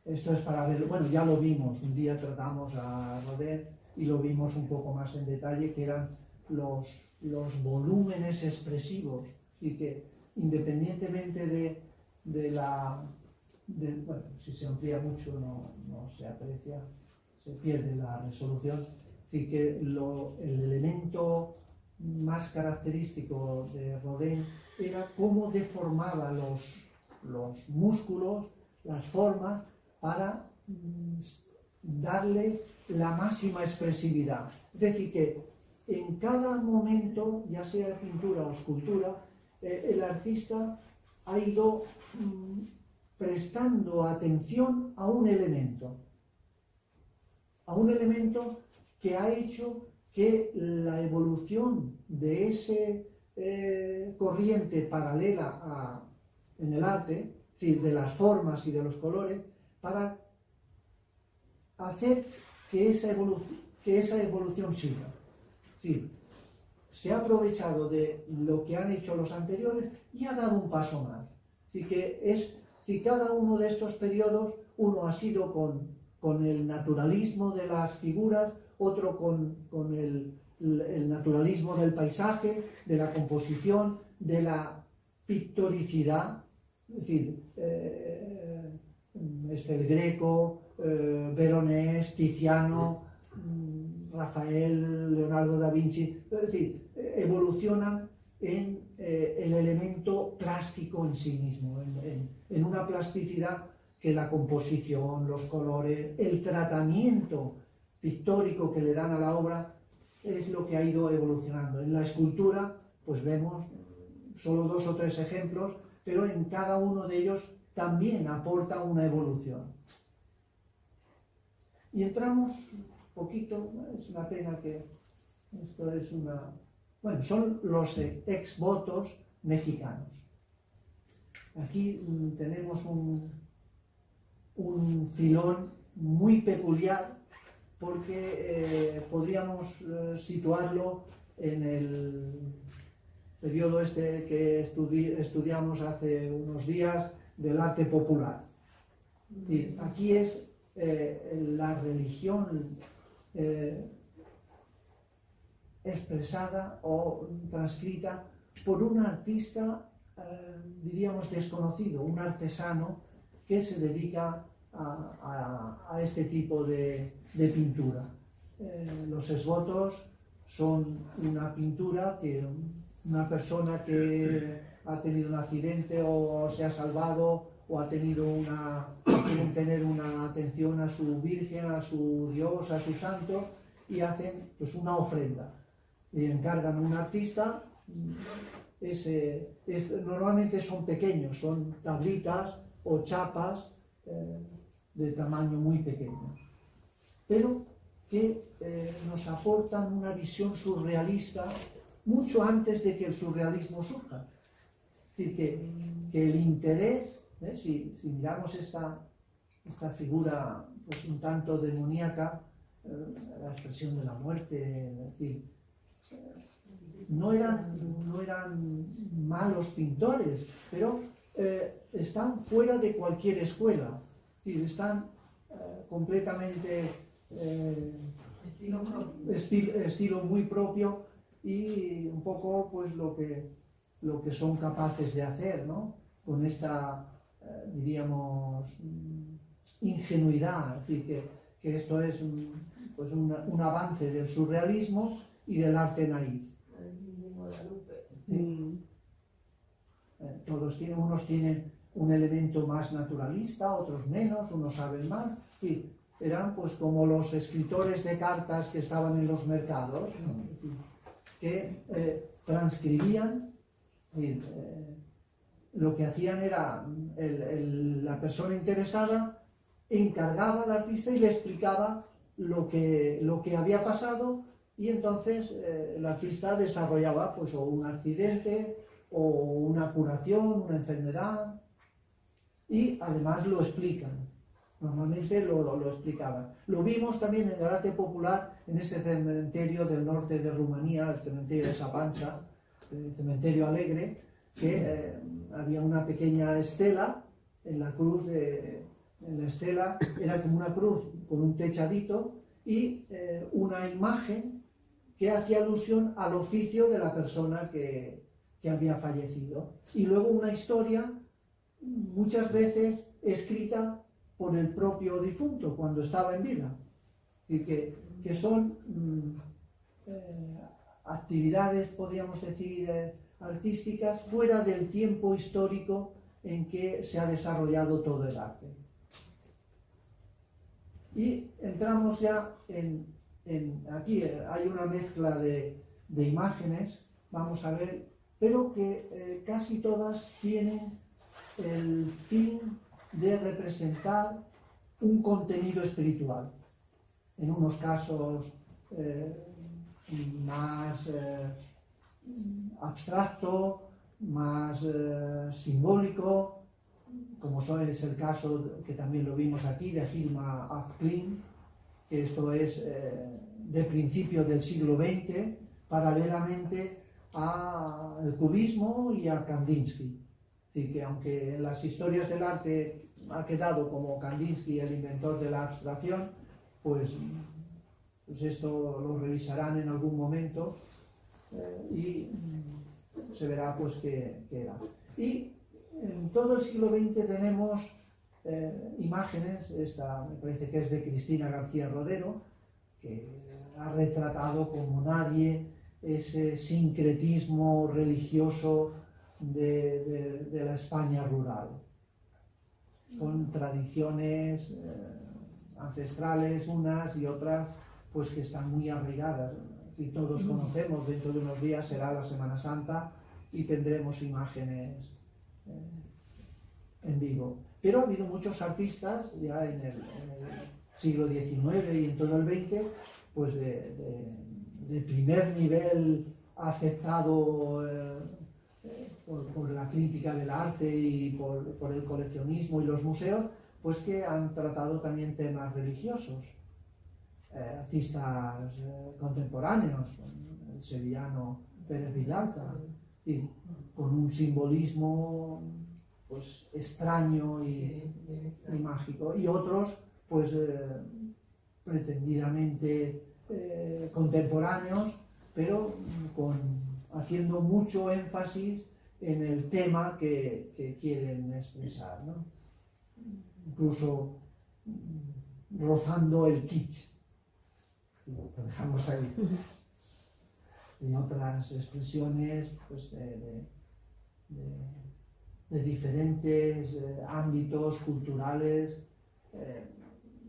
es para ver, bueno, ya lo vimos, un día tratamos a Rodin y lo vimos un poco más en detalle, que eran los volúmenes expresivos, y que independientemente bueno, si se amplía mucho no se aprecia, se pierde la resolución. Así que el elemento más característico de Rodin era cómo deformaba los músculos, las formas, para darles la máxima expresividad. Es decir, que en cada momento, ya sea pintura o escultura, el artista ha ido prestando atención a un elemento que ha hecho que la evolución de ese corriente paralela en el arte, es decir, de las formas y de los colores, para hacer que esa evolución siga. Es decir, se ha aprovechado de lo que han hecho los anteriores y ha dado un paso más. Es decir, que cada uno de estos periodos, uno ha sido con el naturalismo de las figuras, otro con el naturalismo del paisaje, de la composición, de la pictoricidad, es decir, el Greco, Veronés, Tiziano, Rafael, Leonardo da Vinci, es decir, evolucionan en el elemento plástico en sí mismo, en una plasticidad que la composición, los colores, el tratamiento pictórico que le dan a la obra es lo que ha ido evolucionando. En la escultura, pues vemos solo 2 o 3 ejemplos, pero en cada uno de ellos también aporta una evolución. Y entramos un poquito, es una pena que esto es bueno, son los ex votos mexicanos. Aquí tenemos un filón muy peculiar, porque podríamos situarlo en el periodo que estudiamos hace unos días del arte popular. Y aquí es la religión expresada o transcrita por un artista, diríamos, desconocido, un artesano que se dedica a este tipo de pintura. Los esvotos son una pintura que una persona que ha tenido un accidente o se ha salvado o ha tenido quieren tener una atención a su virgen, a su Dios, a su santo, y hacen pues una ofrenda. Y encargan a un artista, normalmente son pequeños, son tablitas o chapas de tamaño muy pequeño, pero que nos aportan una visión surrealista mucho antes de que el surrealismo surja. Es decir, que el interés, si miramos esta figura pues un tanto demoníaca, la expresión de la muerte, es decir, no eran malos pintores, pero están fuera de cualquier escuela, es decir, están completamente estilo muy propio y un poco pues lo que son capaces de hacer, ¿no? Con esta diríamos ingenuidad, es decir, que esto es un avance del surrealismo y del arte naif. Unos tienen un elemento más naturalista, otros menos, unos saben más, y eran pues como los escritores de cartas que estaban en los mercados, ¿no? Que transcribían, lo que hacían era la persona interesada encargaba al artista y le explicaba lo que había pasado, y entonces el artista desarrollaba pues o un accidente o una curación, una enfermedad, y además lo explican. Normalmente lo explicaban. Lo vimos también en el arte popular en ese cementerio del norte de Rumanía, el cementerio de Sapancha, el cementerio alegre, que había una pequeña estela en la cruz. En la estela era como una cruz con un techadito y una imagen que hacía alusión al oficio de la persona que había fallecido. Y luego una historia, muchas veces escrita por el propio difunto cuando estaba en vida. Y que son actividades, podríamos decir, artísticas fuera del tiempo histórico en que se ha desarrollado todo el arte. Y entramos ya aquí hay una mezcla de imágenes, vamos a ver, pero que casi todas tienen el fin de representar un contenido espiritual. En unos casos más abstracto, más simbólico, como es el caso que también lo vimos aquí de Hilma af Klint, que esto es de principios del siglo XX, paralelamente al cubismo y a Kandinsky. Es decir, que aunque en las historias del arte ha quedado como Kandinsky el inventor de la abstracción, pues esto lo revisarán en algún momento y se verá pues que era. Y en todo el siglo XX tenemos imágenes, esta me parece que es de Cristina García Rodero, que ha retratado como nadie ese sincretismo religioso de la España rural, con tradiciones ancestrales unas y otras pues que están muy arraigadas, y todos conocemos. Dentro de unos días será la Semana Santa y tendremos imágenes en vivo. Pero ha habido muchos artistas ya en el siglo XIX y en todo el XX, pues de primer nivel aceptado por la crítica del arte y por el coleccionismo y los museos, pues que han tratado también temas religiosos. Artistas contemporáneos, el sevillano Pérez Villalta, con un simbolismo pues extraño y mágico, y otros pues pretendidamente contemporáneos, pero haciendo mucho énfasis en el tema que quieren expresar, ¿no? Incluso rozando el kitsch. Lo dejamos ahí. Y otras expresiones pues, de diferentes ámbitos culturales,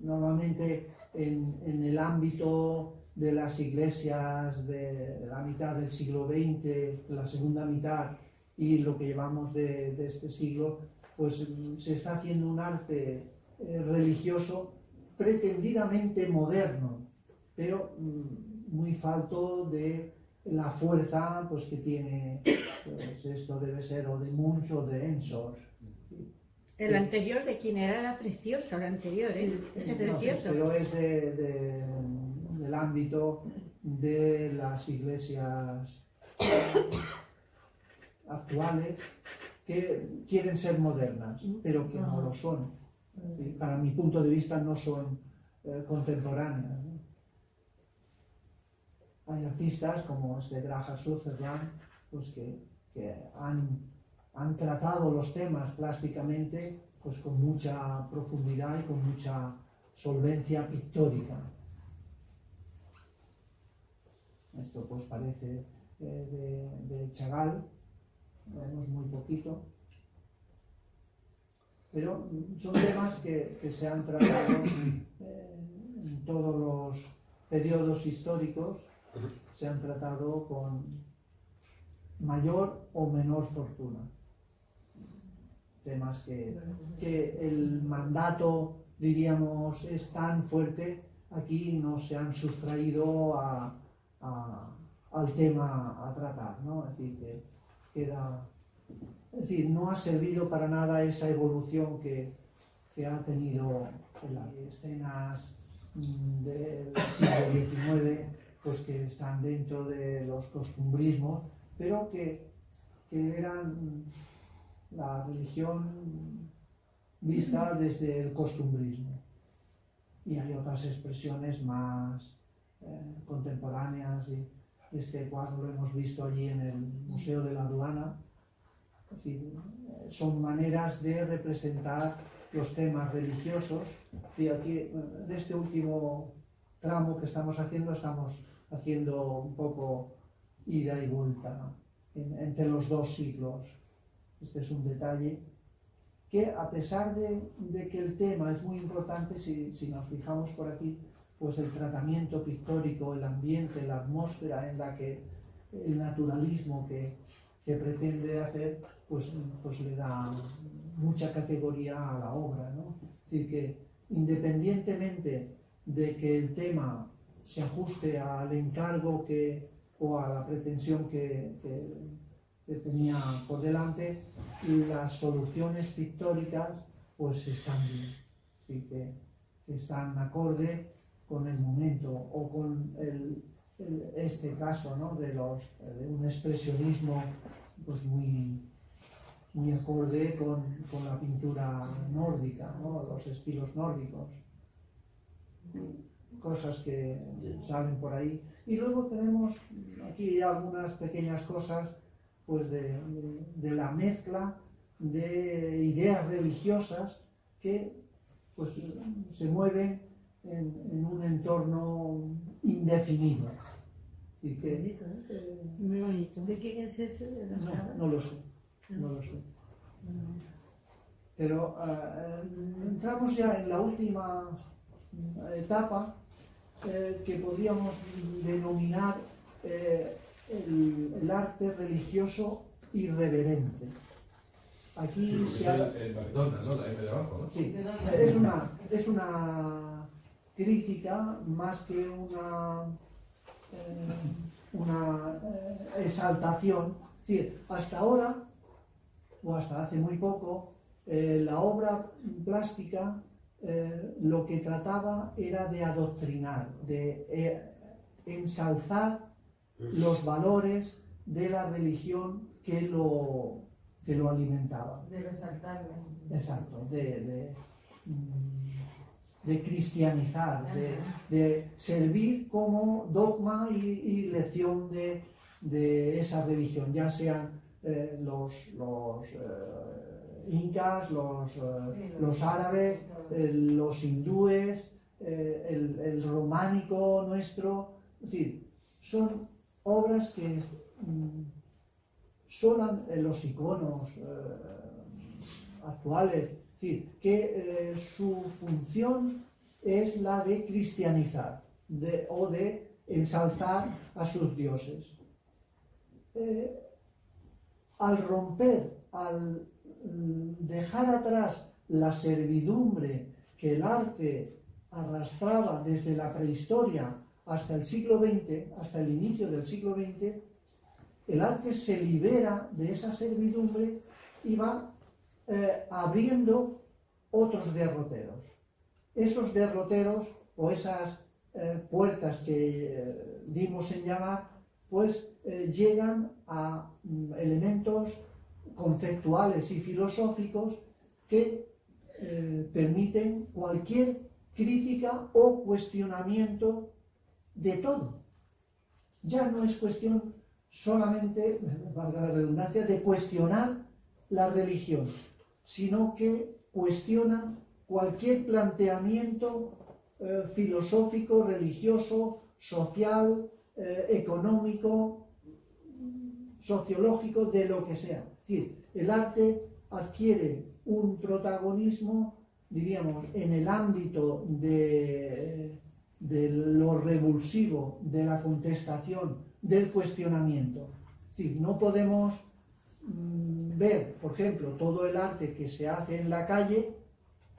normalmente en el ámbito de las iglesias de la mitad del siglo XX, de la segunda mitad y lo que llevamos de este siglo, pues se está haciendo un arte religioso pretendidamente moderno, pero muy falto de la fuerza pues, que tiene, pues esto debe ser o de Munch o de Ensors. El anterior de quién era precioso, el anterior, ¿eh? Ese precioso. Pero es del ámbito de las iglesias actuales que quieren ser modernas, pero que no lo son. Para mi punto de vista no son contemporáneas, ¿no? Hay artistas como Graham Sutherland pues que han tratado los temas plásticamente pues con mucha profundidad y con mucha solvencia pictórica. Esto pues parece de Chagall, vemos muy poquito, pero son temas que se han tratado en todos los periodos históricos, se han tratado con mayor o menor fortuna. Temas que el mandato, diríamos, es tan fuerte, aquí no se han sustraído al tema a tratar, ¿no? Es decir, no ha servido para nada esa evolución que ha tenido en las escenas del siglo XIX, pues que están dentro de los costumbrismos, pero que eran la religión vista desde el costumbrismo. Y hay otras expresiones más contemporáneas, y este cuadro lo hemos visto allí en el Museo de la Aduana. Es decir, son maneras de representar los temas religiosos. Y aquí, en este último tramo que estamos haciendo un poco ida y vuelta entre los dos siglos. Este es un detalle que, a pesar de que el tema es muy importante, si nos fijamos por aquí, pues el tratamiento pictórico, el ambiente, la atmósfera en la que el naturalismo que pretende hacer, pues le da mucha categoría a la obra, ¿no? Es decir, que independientemente de que el tema se ajuste al encargo o a la pretensión que tenía por delante, las soluciones pictóricas pues están bien, así que están acorde con el momento o con este caso, ¿no? de un expresionismo pues muy acorde con la pintura nórdica, ¿no? Los estilos nórdicos, cosas que salen por ahí. Y luego tenemos aquí algunas pequeñas cosas pues de la mezcla de ideas religiosas que pues se mueven en un entorno indefinido. Y que, Muy bonito. ¿De quién es ese? ¿De las cabras? no lo sé, no lo sé. Pero entramos ya en la última etapa que podríamos denominar el arte religioso irreverente. Aquí sí, el McDonald's, ¿no? La M de abajo, ¿no? Sí, es una crítica más que una exaltación. Es decir, hasta ahora, o hasta hace muy poco, la obra plástica lo que trataba era de adoctrinar, de ensalzar los valores de la religión que lo alimentaba. De resaltarlo. Exacto, de de cristianizar, de servir como dogma y lección de esa religión, ya sean los incas, los árabes, los hindúes, el románico nuestro. Es decir, son obras que son los iconos actuales, es decir, que su función es la de cristianizar o de ensalzar a sus dioses. Al romper, al dejar atrás la servidumbre que el arte arrastraba desde la prehistoria hasta el siglo XX, hasta el inicio del siglo XX, el arte se libera de esa servidumbre y va abriendo otros derroteros. Esos derroteros o esas puertas que dimos en llamar, pues llegan a elementos conceptuales y filosóficos que permiten cualquier crítica o cuestionamiento de todo. Ya no es cuestión solamente, valga la redundancia, de cuestionar la religión, sino que cuestiona cualquier planteamiento filosófico, religioso, social, económico, sociológico, de lo que sea. Es decir, el arte adquiere un protagonismo, diríamos, en el ámbito de lo revulsivo, de la contestación, del cuestionamiento. Es decir, no podemos ver, por ejemplo, todo el arte que se hace en la calle,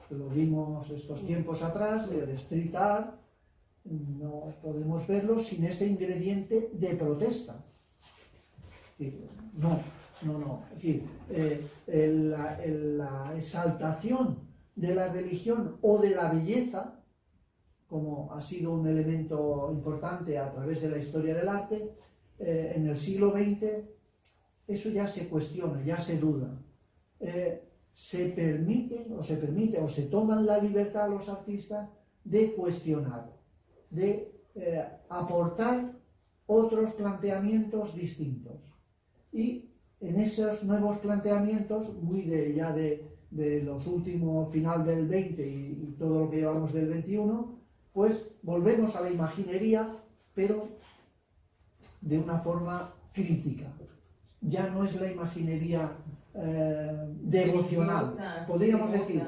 que lo vimos estos tiempos atrás, el street art, no podemos verlo sin ese ingrediente de protesta. Es decir, no. Es decir, la exaltación de la religión o de la belleza, como ha sido un elemento importante a través de la historia del arte, en el siglo XX, eso ya se cuestiona, ya se duda. Se permite o se toman la libertad a los artistas de cuestionar, de aportar otros planteamientos distintos. Y en esos nuevos planteamientos, muy de los últimos, final del 20 y todo lo que llevamos del 21, pues volvemos a la imaginería, pero de una forma crítica. Ya no es la imaginería devocional. Podríamos decir,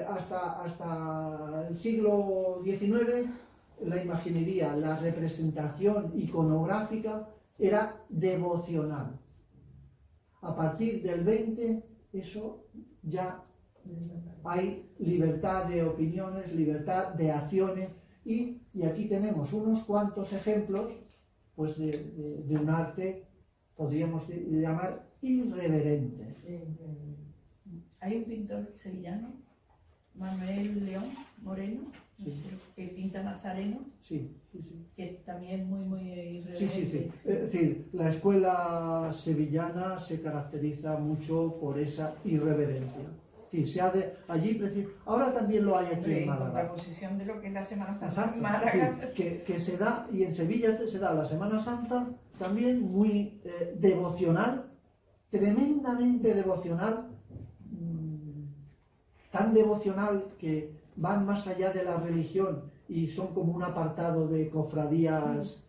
hasta el siglo XIX, la imaginería, la representación iconográfica era devocional. A partir del 20, eso ya hay libertad de opiniones, libertad de acciones, y aquí tenemos unos cuantos ejemplos pues de un arte, podríamos llamar irreverente. Hay un pintor sevillano, Manuel León Moreno, Sí. que pinta Nazareno, Sí. que también es muy irreverente. Sí. Es decir, la escuela sevillana se caracteriza mucho por esa irreverencia. Sí, ahora también lo hay aquí en En Málaga. contraposición de lo que es la Semana Santa Exacto, en Málaga. sí, que se da, y en Sevilla se da la Semana Santa también muy devocional, tremendamente devocional, tan devocional que van más allá de la religión y son como un apartado de cofradías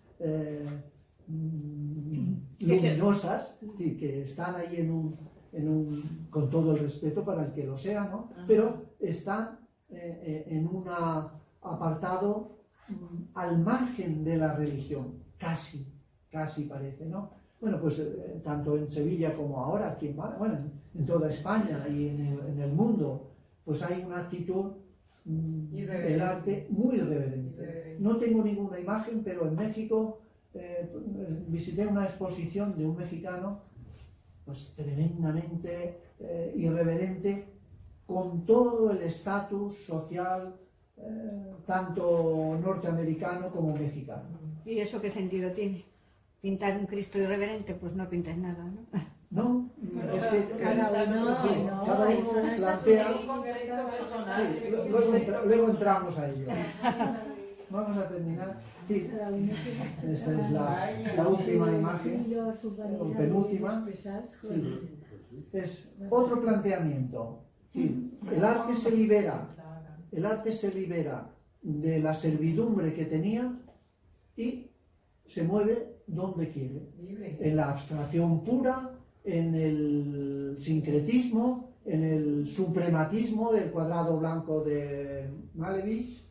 luminosas, es decir, que están ahí con todo el respeto para el que lo sea, ¿no? Pero están en un apartado al margen de la religión, casi parece, ¿no? Bueno, pues tanto en Sevilla como ahora, aquí en toda España y en el mundo, pues hay una actitud del arte muy irreverente. No tengo ninguna imagen, pero en México visité una exposición de un mexicano, pues tremendamente irreverente, con todo el estatus social, tanto norteamericano como mexicano. ¿Y eso qué sentido tiene? ¿Pintar un Cristo irreverente? Pues no pintes nada, ¿no? No, es que Cada uno, sí, no, cada eso uno no es plantea. Un concepto personal. Sí, luego entramos a ello. Vamos a terminar. Sí, Cada uno tiene esta es la última imagen, estilo, su manera o de penúltima. expresarse. Sí. Es otro planteamiento. Sí, el arte se libera de la servidumbre que tenía y se mueve donde quiere. En la abstracción pura, en el sincretismo, en el suprematismo del cuadrado blanco de Malevich,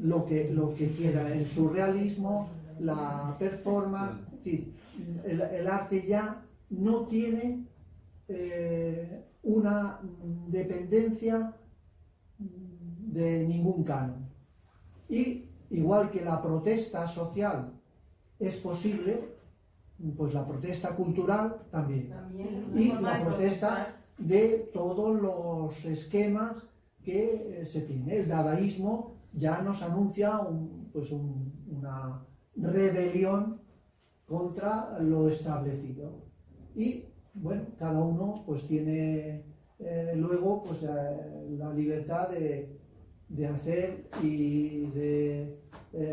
lo que quiera, el surrealismo, la performance. Sí, el arte ya no tiene una dependencia de ningún canon. Y igual que la protesta social es posible, pues la protesta cultural también. Y la protesta de todos los esquemas que se tiene. El dadaísmo ya nos anuncia una rebelión contra lo establecido. Y bueno, cada uno pues tiene luego pues la libertad de hacer y de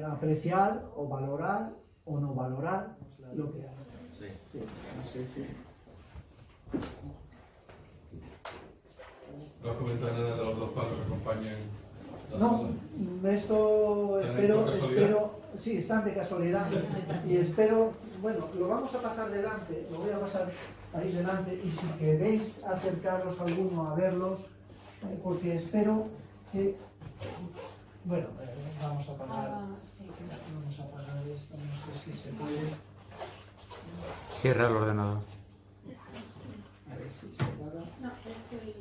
apreciar o valorar o no valorar lo que hay. Sí. Sí. ¿No has comentado nada de los dos palos que acompañan la No, sala? esto ¿Están por casualidad? sí, están de casualidad y espero, bueno, lo vamos a pasar delante, lo voy a pasar ahí delante y si queréis acercaros alguno a verlos, porque espero que, bueno, vamos a apagar esto, no sé si se puede. Cierra el ordenador. A ver si se apaga. No, es el...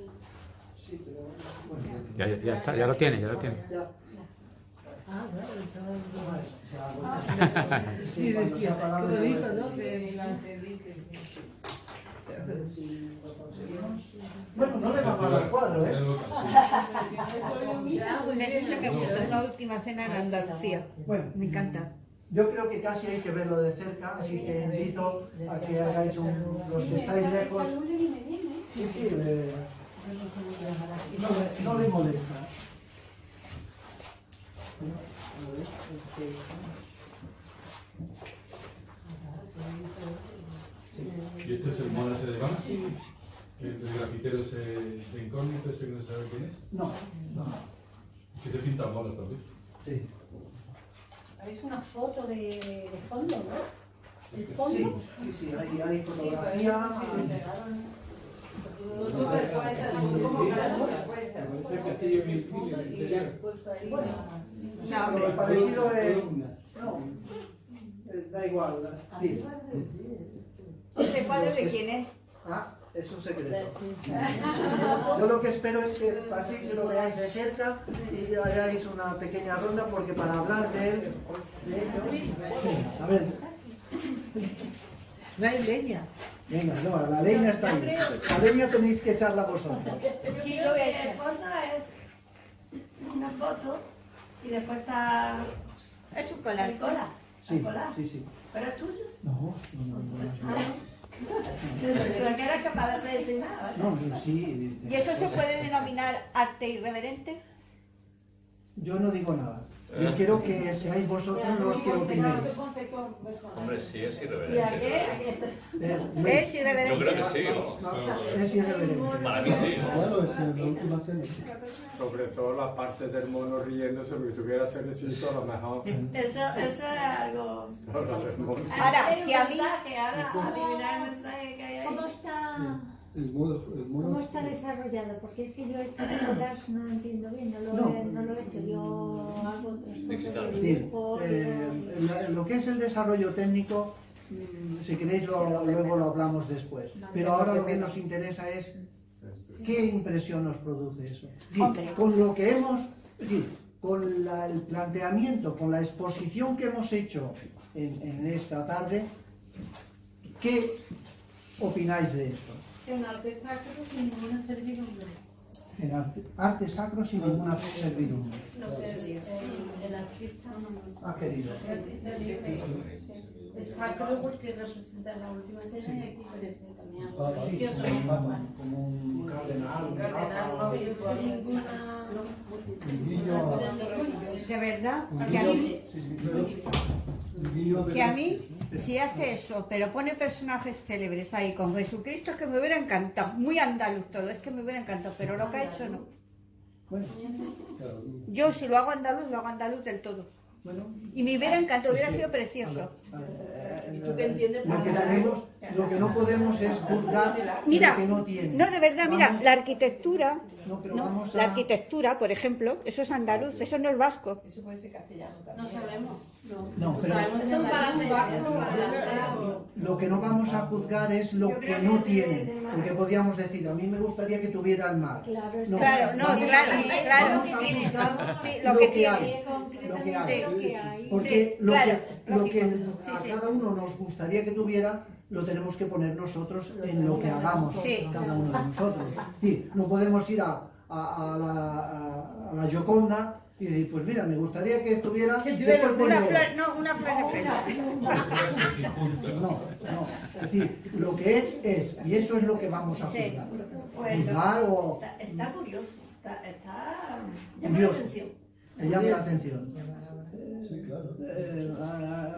Sí, pero bueno. Ya está, ya lo tiene. Ya. Ah, bueno, estaba... Vale, se apaga. Sí, cuando se apaga, Como me dijo, vuelve. ¿no? Que A ver si lo conseguimos. Bueno, no le va mal al cuadro, ¿eh? Eso es lo que me gustó, una última cena en Andalucía. Bueno, Me encanta. yo creo que casi hay que verlo de cerca, así que invito a que hagáis los que estáis lejos. Calule viene bien, ¿eh? Sí, no le molesta. ¿Y este es el mono ese de Banks? ¿El grafitero ese de incógnito, ese que no se sabe quién es? No. Que se pinta mono también. Sí. Es una foto de fondo, ¿no? El fondo. Sí, hay fotografía. Bueno, el parecido es... No, da igual. Sí. ¿Este cuadro de quién es? Ah, es un secreto. Yo lo que espero es que paséis y lo veáis de cerca y hagáis una pequeña ronda porque para hablar de él, a ver, No hay leña. venga, no, la leña está ahí. La leña tenéis que echarla vosotros. Sí, lo voy a La echar. foto es una foto y después está Es un la colar. cola. Sí, La cola. sí. ¿Pero es tuyo? No. Pero que eres capaz de hacer sin nada, ¿vale? No, sí. ¿Y eso se puede denominar arte irreverente? Yo no digo nada. Yo quiero que seáis vosotros los que opinéis. Hombre, sí, es ¿Y a irreverente. qué? Es Yo irreverente. creo que sí, ¿no? Es irreverente. Para mí sí. Claro, es la última cena. Sobre todo la parte del mono riéndose, porque tuviera cerecito, a lo mejor. Eso es algo... No, la del mono. Ahora, Hay un si a mí- mensaje, ahora adivinar el mensaje que hay ahí. ¿Cómo está, El mono, ¿Cómo está desarrollado? Porque es que yo esto de collage no lo entiendo bien, no lo he hecho. Yo hago otras cosas Digital. de Sí, dibujo. lo que es el desarrollo técnico, si queréis luego lo hablamos después. Pero ahora lo que nos interesa es qué impresión nos produce eso. Sí, con lo que hemos, es decir, con el planteamiento, con la exposición que hemos hecho en esta tarde, ¿qué opináis de esto? En arte sacro sin ninguna servidumbre. En arte sacro sin ninguna servidumbre. El artista no. Ha querido. Es sacro porque representa la última cena y aquí parece también algo Sí, religioso. como un cardenal, un Cardenal, no papa. he visto ninguna... De verdad, que a mí, si hace eso, pero pone personajes célebres ahí con Jesucristo, es que me hubiera encantado. Muy andaluz todo, es que me hubiera encantado, pero lo que ha hecho no. Bueno, Yo si lo hago andaluz del todo. bueno. Y me hubiera encantado, hubiera sido precioso. ¿Tú qué entiendes? Lo que no podemos es juzgar Mira, lo que no tiene. no, de verdad, mira, Vamos- la arquitectura, No, pero no, vamos a... la arquitectura, por ejemplo, eso es andaluz, eso no es vasco. Eso puede ser castellano No también. sabemos. No, pero Sabemos que es un palacio barco, lo que no vamos a juzgar es lo que no tiene. Porque podríamos decir, a mí me gustaría que tuviera el mar. Claro, es No, Claro, no, vamos- claro, claro. Vamos a juzgar Sí, lo que tiene. hay. Lo que hay. lo que hay. Porque Sí, lo claro, que lógico. a Sí, sí. cada uno nos gustaría que tuviera, lo tenemos que poner nosotros en lo que hagamos, Sí. cada uno de nosotros. Sí, no podemos ir a la Gioconda y decir, pues mira, me gustaría que estuviera... después Una pongo- flor, no, una flor de pelo. No, es decir, lo que es, y eso es lo que vamos a Sí. juzgar. Bueno, Juzgar o... está curioso, está llama la Curioso. atención. Te llama la atención. Sí, claro.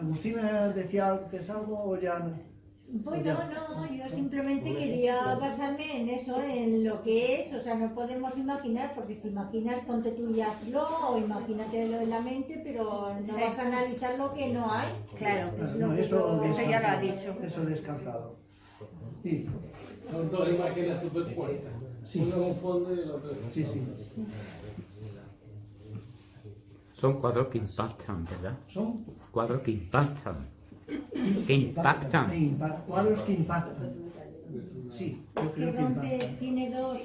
Agustina decía antes algo o ya no. Bueno, no, yo simplemente quería basarme en eso, en lo que es, o sea, no podemos imaginar, porque si imaginas, ponte tú y hazlo, o imagínatelo en la mente, pero no Sí. vas a analizar lo que no hay. Claro, No, eso ya lo ha descartado. dicho. Eso descartado. Sí, Son dos imágenes superpuestas. Sí. Uno en un fondo y el otro en sí, sí. Son cuadros que impactan, ¿verdad? Son Cuadros que impactan. Que impactan. cuadros que impactan. Sí, yo Que creo que rompe, impactan. tiene dos,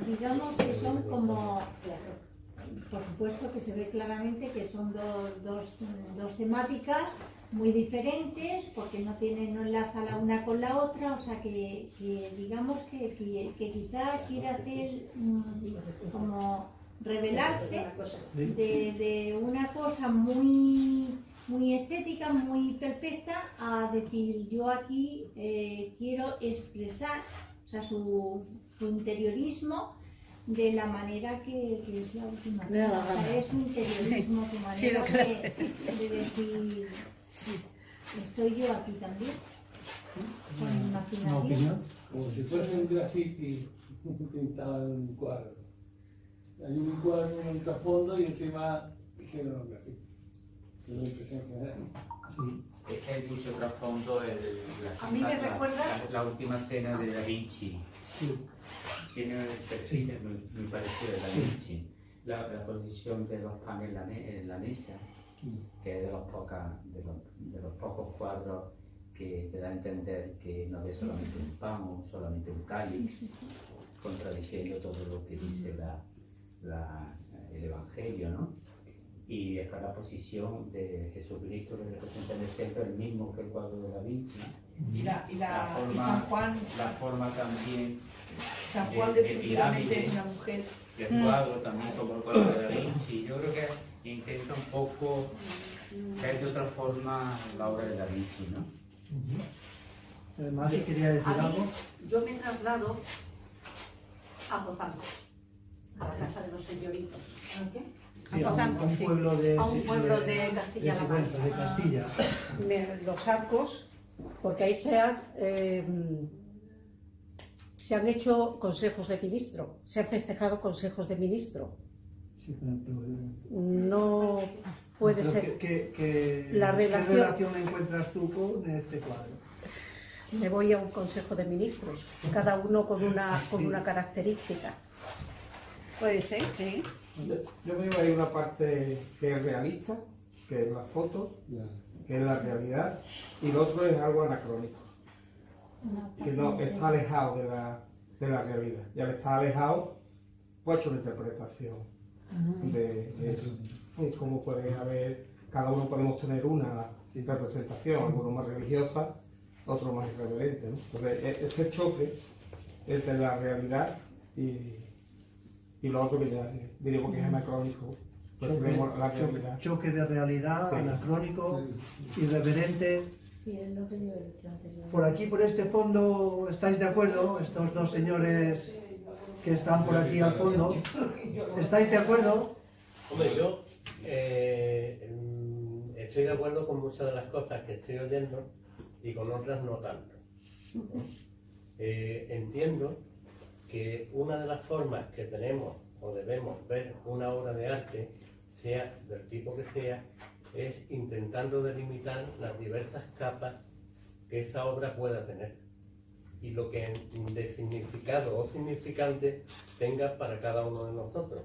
digamos que son como, por supuesto que se ve claramente que son dos temáticas muy diferentes, porque no enlaza la una con la otra, o sea que digamos que quizá quiere hacer como revelarse de una cosa muy estética, muy perfecta, a decir yo aquí quiero expresar, o sea, su interiorismo de la manera que es la última. O sea, es su interiorismo, su manera de decir estoy yo aquí también, con ¿Una imaginación. opinión? Como si fuese un graffiti pintado en un cuadro. Hay un cuadro en un trasfondo y encima hicieron un graffiti. Es la impresión que me da. Sí. Es que hay mucho trasfondo A mí me recuerda... la última cena de Da Vinci. Sí. Tiene un perfil muy parecido a Da Vinci. La posición de los panes en la mesa, que es de los pocos cuadros que te da a entender que no es solamente un pan o solamente un cáliz, contradiciendo todo lo que dice el Evangelio, ¿no? Y está la posición de Jesucristo que representa en el centro el mismo que el cuadro de Da Vinci. Y forma, San Juan, la forma también San Juan definitivamente es una mujer. y el cuadro también como el cuadro de Da Vinci. Yo creo que intenta un poco ver de otra forma la obra de Da Vinci, ¿no? Mari quería decir A mí, algo. yo me traslado a Pozancos, a la casa de los señoritos. ¿A qué? Sí, a un pueblo de, A un pueblo de Castilla-La Sigüenza, de Castilla. Los arcos, porque ahí se han hecho consejos de ministro, se han festejado consejos de ministro. Sí, pero, No puede pero ser. ¿Qué relación- relación encuentras tú con este cuadro? Me voy a un consejo de ministros, cada uno con una característica. Puede ser, sí. Yo veo ahí una parte que es realista, que es la foto, que es la realidad, y lo otro es algo anacrónico, que no está alejado de la realidad. Y al estar alejado, pues he hecho una interpretación de eso. Y como puede haber, cada uno podemos tener una representación, alguno más religiosa, otro más irreverente, ¿no? Entonces, ese choque entre la realidad y lo otro que ya diríamos que es anacrónico, choque de realidad, Sí. anacrónico, irreverente. Sí, es lo que yo he dicho antes. Por aquí, por este fondo, ¿estáis de acuerdo? Estos dos señores que están por aquí al fondo, ¿estáis de acuerdo? Hombre, yo estoy de acuerdo con muchas de las cosas que estoy oyendo y con otras no tanto. Entiendo que una de las formas que tenemos o debemos ver una obra de arte, sea del tipo que sea, es intentando delimitar las diversas capas que esa obra pueda tener y lo que de significado o significante tenga para cada uno de nosotros.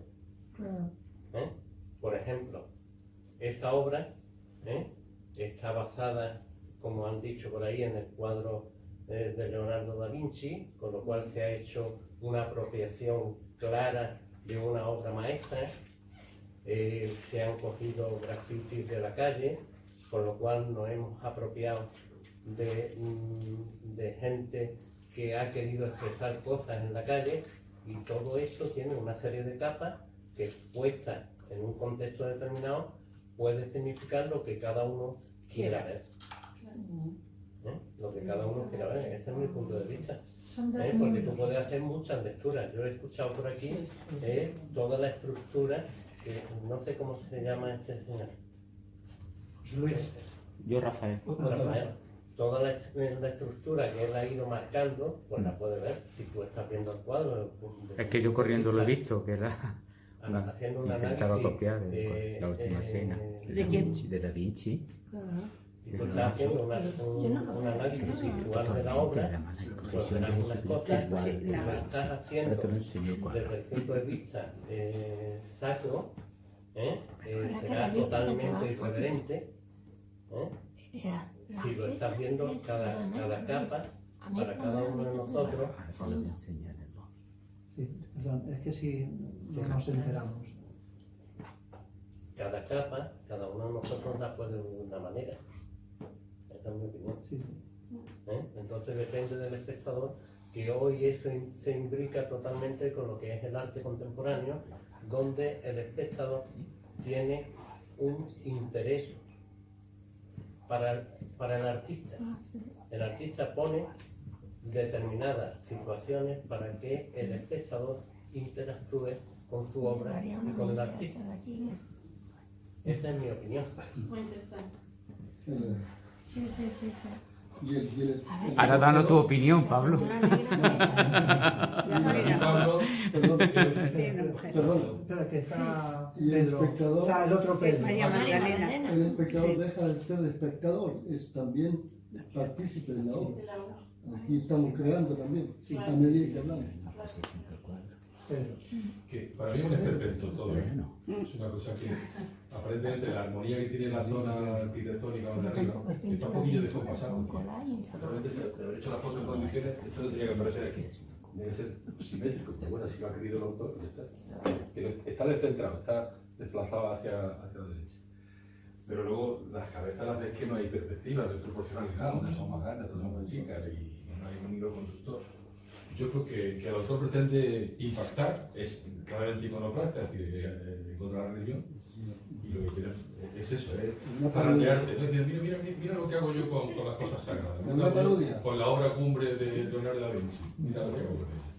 Por ejemplo, esa obra está basada, como han dicho por ahí, en el cuadro de Leonardo da Vinci, con lo cual se ha hecho una apropiación clara de una obra maestra. Se han cogido grafitis de la calle, con lo cual nos hemos apropiado de gente que ha querido expresar cosas en la calle, y todo esto tiene una serie de capas que, puestas en un contexto determinado, puede significar lo que cada uno quiera ver. Lo que cada uno quiera ver, ese es mi punto de vista. Porque tú puedes hacer muchas lecturas. Yo he escuchado por aquí toda la estructura, que no sé cómo se llama este señor. Luis. Yo, Rafael. Rafael. Toda la estructura que él ha ido marcando, pues la puedes ver si tú estás viendo el cuadro. Es que yo corriendo lo he visto, que era... haciendo un intentaba análisis, copiar la última cena de Da Vinci. Si tú estás haciendo un análisis visual de la obra, pues verás unas cosas, si lo estás haciendo desde el punto de vista sacro, será totalmente irreverente. Si lo estás viendo cada capa, para cada uno de nosotros. Sí, perdón, es que si no nos enteramos. Cada capa, cada uno de nosotros la puede ver de una manera. Esa es mi opinión. Sí, sí. Entonces depende del espectador, que hoy eso se imbrica totalmente con lo que es el arte contemporáneo, donde el espectador tiene un interés para el artista. El artista pone determinadas situaciones para que el espectador interactúe con su obra y con el artista. Esa es mi opinión. Muy interesante. Sí, sí, sí, sí. Ahora danos tu opinión, Pablo. Pablo, perdón. Espera, que está Y el Pedro. espectador, Está el otro Pedro. el espectador deja de ser espectador, es también partícipe de la obra. Aquí estamos creando también, a medida que hablamos. Que para mí no es perfecto todo. Es una cosa que aparentemente la armonía que tiene la zona arquitectónica más de arriba está un poquillo descompasado. Realmente de haber hecho la foto en condiciones, esto no tenía que aparecer aquí. Tiene que ser simétrico, pero bueno, si lo ha querido el autor, ya está. Que está descentrado, está desplazado hacia la derecha. Pero luego las cabezas las ves que no hay perspectiva, no hay proporcionalidad, unas son más grandes, otras son más chicas y no hay un hilo conductor. Yo creo que el autor pretende impactar, es claramente iconoclasta, es decir, contra la religión, y lo que quiere es eso, zarandearte, ¿no? Es decir, mira lo que hago yo con las cosas sagradas, con la obra cumbre de Leonardo da Vinci, mira lo que hago con ella.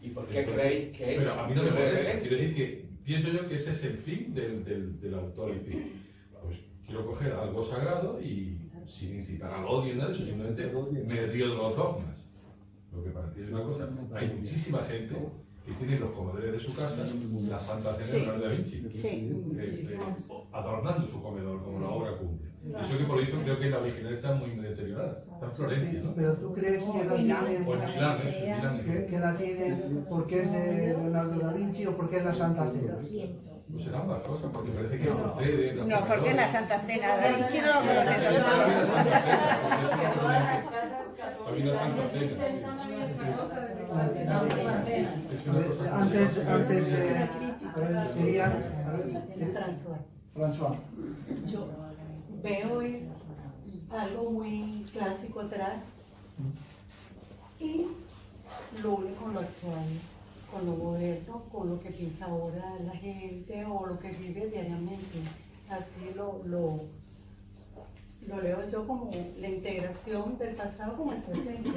¿Y por qué creéis que es? Pero a mí no me molesta, quiero decir que pienso yo que ese es el fin del autor, es decir, pues quiero coger algo sagrado y sin incitar al odio ni nada de eso, simplemente me río de los dogmas. Lo que para ti es una cosa, hay muchísima gente que tiene los comedores de su casa la Santa Cena de Leonardo da Vinci, adornando su comedor como la obra cumbre. Eso que por eso creo que la original está muy deteriorada, está en Florencia, ¿no? Pero tú crees que la tienen, O en Milán, eso, en Milán. que la tienen porque es de Leonardo da Vinci o porque es la Santa Cena. Pues serán ambas cosas, porque parece que procede. No, porque es la Santa Cena. Da Vinci no lo conoce. Había una Santa Cena. Antes de sería François. Yo veo es algo muy clásico atrás y lo une con lo actual, con lo moderno, con lo que piensa ahora la gente o lo lo que vive diariamente. Así lo leo yo como la integración del pasado con el presente.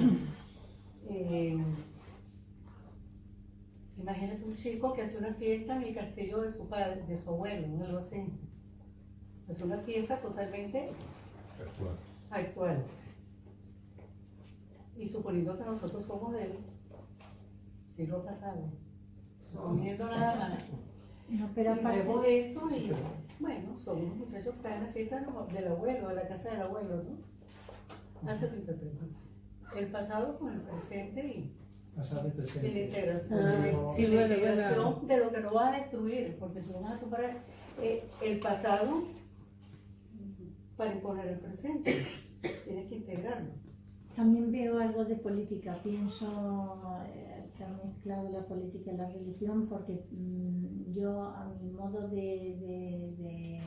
Imagínate un chico que hace una fiesta en el castillo de su padre, de su abuelo, en el Océano. Es una fiesta totalmente actual. Y suponiendo que nosotros somos del siglo pasado, suponiendo nada más. No, pero y vemos esto y, bueno, somos unos muchachos que están en la fiesta como del abuelo, de la casa del abuelo, ¿no? Hace tu interpretación. El pasado con el presente y pasado y presente. Y la integración, Sí, la bueno, integración bueno. de lo que no vas a destruir, porque si vas a tomar el pasado para imponer el presente, tienes que integrarlo. También veo algo de política, pienso que han mezclado la política y la religión, porque yo, a mi modo de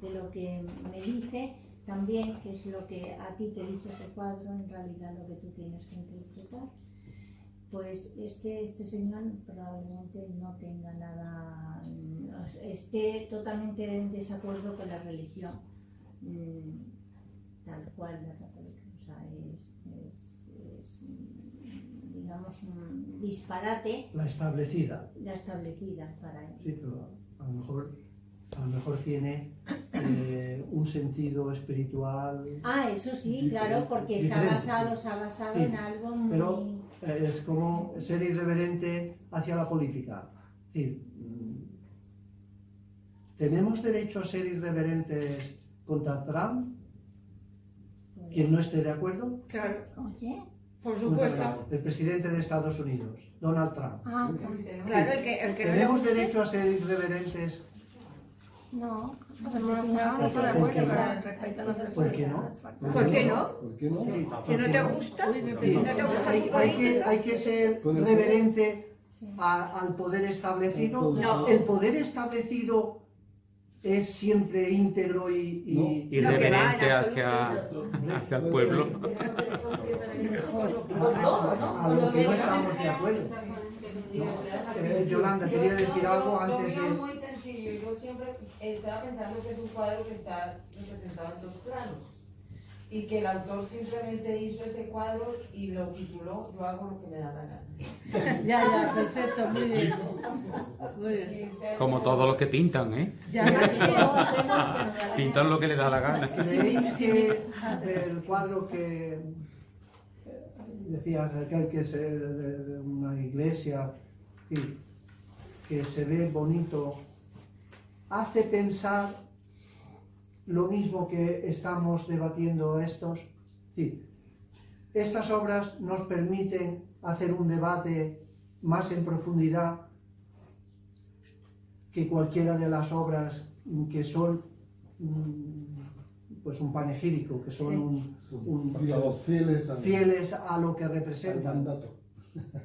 lo que me dice, también, que es lo que a ti te dice ese cuadro, en realidad lo que tú tienes que interpretar, pues es que este señor probablemente no tenga nada, esté totalmente en desacuerdo con la religión, tal cual la católica. O sea, es digamos, un disparate. La establecida. La establecida para él. Sí, pero a lo mejor tiene un sentido espiritual. Ah, eso sí, diferente, claro, porque se ha basado sí, en algo muy... Pero es como ser irreverente hacia la política. Es decir, ¿tenemos derecho a ser irreverentes contra Trump? ¿Quien no esté de acuerdo? Claro. ¿Con quién? Por supuesto. El presidente de Estados Unidos, Donald Trump. Ah, claro, el que no le ¿Tenemos guste. derecho a ser irreverentes? No, no estoy de acuerdo, pero respecto a nosotros. ¿Por qué no? ¿Por qué no? ¿Por qué no? Si no te gusta, no te gusta su política. Hay que ser reverente al poder establecido. No. El poder establecido es siempre íntegro y irreverente hacia el pueblo. A lo que no estamos de acuerdo. Yolanda, quería decir algo antes Lo de... mío muy sencillo. Yo siempre estaba pensando que es un cuadro que está representado en dos planos y que el autor simplemente hizo ese cuadro y lo tituló Yo hago lo que me da la gana. Ya, perfecto, muy bien. Muy bien. Como todos los que pintan, ¿eh? Pintan lo que les da la gana. ¿Creéis que el cuadro que decías, aquel que es de una iglesia, sí, que se ve bonito, hace pensar lo mismo que estamos debatiendo estos? Sí. Estas obras nos permiten hacer un debate más en profundidad que cualquiera de las obras que son pues un panegírico, que son fieles a lo que representan,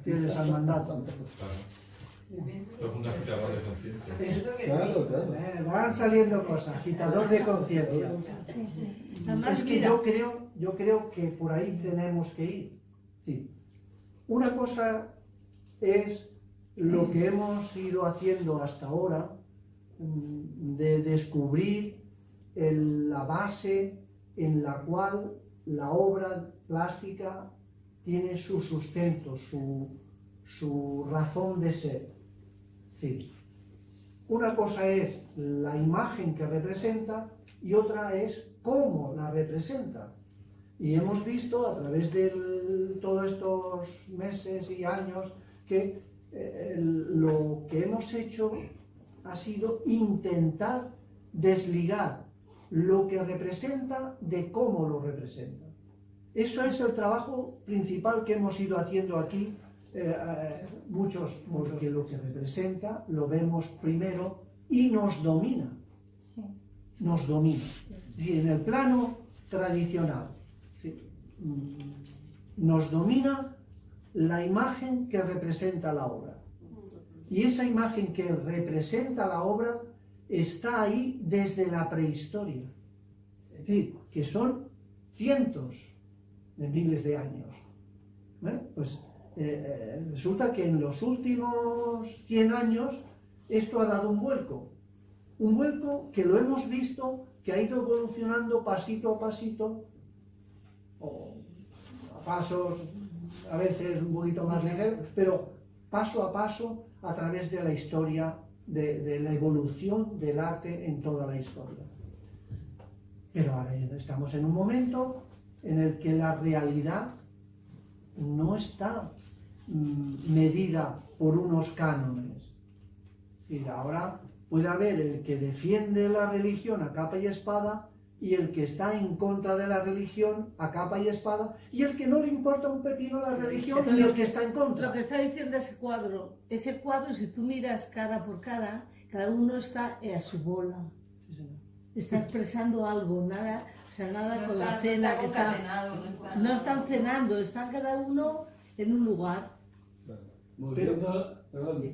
fieles al mandato. Es un agitador de conciencia. Claro. Van saliendo cosas, agitador de conciencia. Es que yo creo que por ahí tenemos que ir. Sí. Una cosa es lo que hemos ido haciendo hasta ahora, de descubrir la base en la cual la obra plástica tiene su sustento, su razón de ser. Sí. Una cosa es la imagen que representa y otra es cómo la representa. Y hemos visto a través de todos estos meses y años que lo que hemos hecho ha sido intentar desligar lo que representa de cómo lo representa. Eso es el trabajo principal que hemos ido haciendo aquí, muchos, porque lo que representa lo vemos primero y nos domina. Sí. Nos domina. Y en el plano tradicional, ¿sí? Nos domina la imagen que representa la obra. Y esa imagen que representa la obra está ahí desde la prehistoria. Es decir, que son cientos de miles de años. Pues resulta que en los últimos 100 años esto ha dado un vuelco. Un vuelco que lo hemos visto, que ha ido evolucionando pasito a pasito, o a pasos a veces un poquito más ligeros, pero paso a paso a través de la historia, de la evolución del arte en toda la historia. Pero ahora estamos en un momento en el que la realidad no está medida por unos cánones. Y ahora puede haber el que defiende la religión a capa y espada y el que está en contra de la religión a capa y espada y el que no le importa un pepino la religión y el que está en contra. Lo que está diciendo ese cuadro, si tú miras cara por cara, cada uno está a su bola. Está expresando algo, nada, o sea, nada No con está- la no cena está que está. concatenado, No están cenando, están cada uno en un lugar. Volviendo, perdón,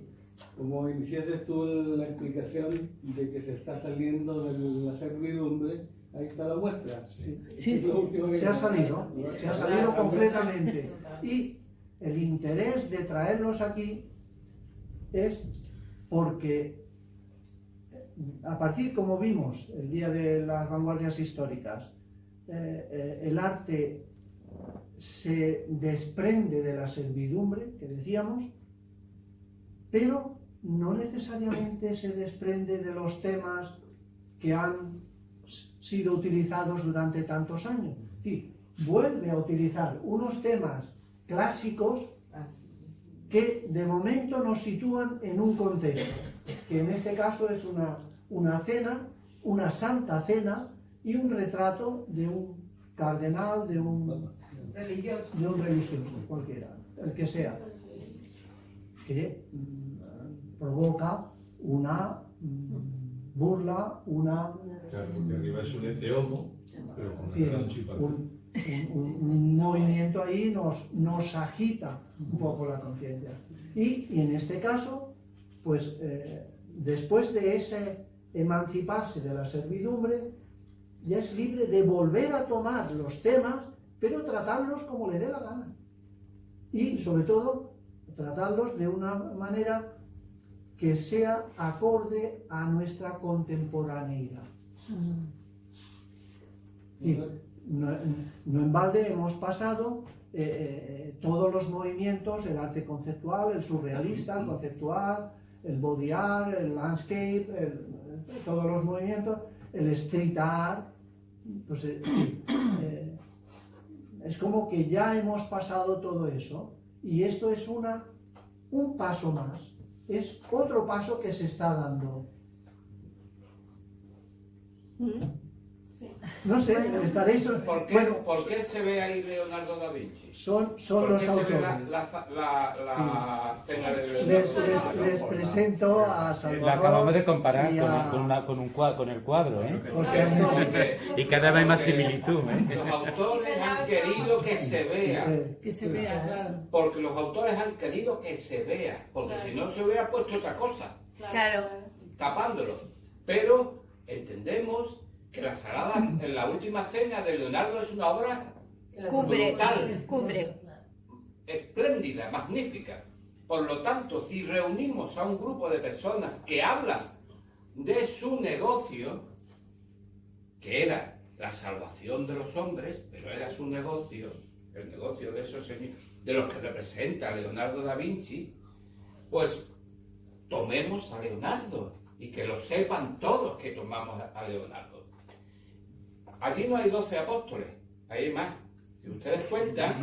como iniciaste tú la explicación de que se está saliendo de la servidumbre, ahí está la muestra. Sí, Es lo último que- se ha salido completamente. Y el interés de traerlos aquí es porque a partir, como vimos el día de las vanguardias históricas, el arte se desprende de la servidumbre, que decíamos, pero no necesariamente se desprende de los temas que han sido utilizados durante tantos años. Es decir, vuelve a utilizar unos temas clásicos que de momento nos sitúan en un contexto, que en este caso es una cena, una santa cena y un retrato de un cardenal, de un religioso, cualquiera, el que sea, que provoca una burla, una... Claro, porque arriba es un ente homo, pero con Sí, una gran chimpancé. un movimiento ahí nos agita un poco la conciencia. Y en este caso, pues después de ese emanciparse de la servidumbre, ya es libre de volver a tomar los temas, pero tratarlos como le dé la gana. Y sobre todo, tratarlos de una manera que sea acorde a nuestra contemporaneidad. Sí, no en balde hemos pasado todos los movimientos, el arte conceptual, el surrealista, el conceptual, el body art, el landscape, todos los movimientos, el street art, pues, es como que ya hemos pasado todo eso y esto es un paso más, es otro paso que se está dando. No sé, estaréis... ¿Por qué, Bueno, ¿por qué se ve ahí Leonardo da Vinci? son ¿Por los qué se ve autores. la cena de Leonardo? Les presento a Salvador. La acabamos de comparar y a- con el cuadro, ¿eh? José Antonio. Y cada vez hay más similitud, ¿eh? Los autores han querido que se vea. Que se vea, claro. Porque los autores han querido que se vea. Porque si no se hubiera puesto otra cosa. Claro. Tapándolo. Pero entendemos que la Sagrada, en la última cena de Leonardo es una obra brutal, espléndida, magnífica. Por lo tanto, si reunimos a un grupo de personas que hablan de su negocio, que era la salvación de los hombres, pero era su negocio, el negocio de esos señores, de los que representa Leonardo da Vinci, pues tomemos a Leonardo y que lo sepan todos que tomamos a Leonardo. Allí no hay 12 apóstoles, hay más. Si ustedes cuentan,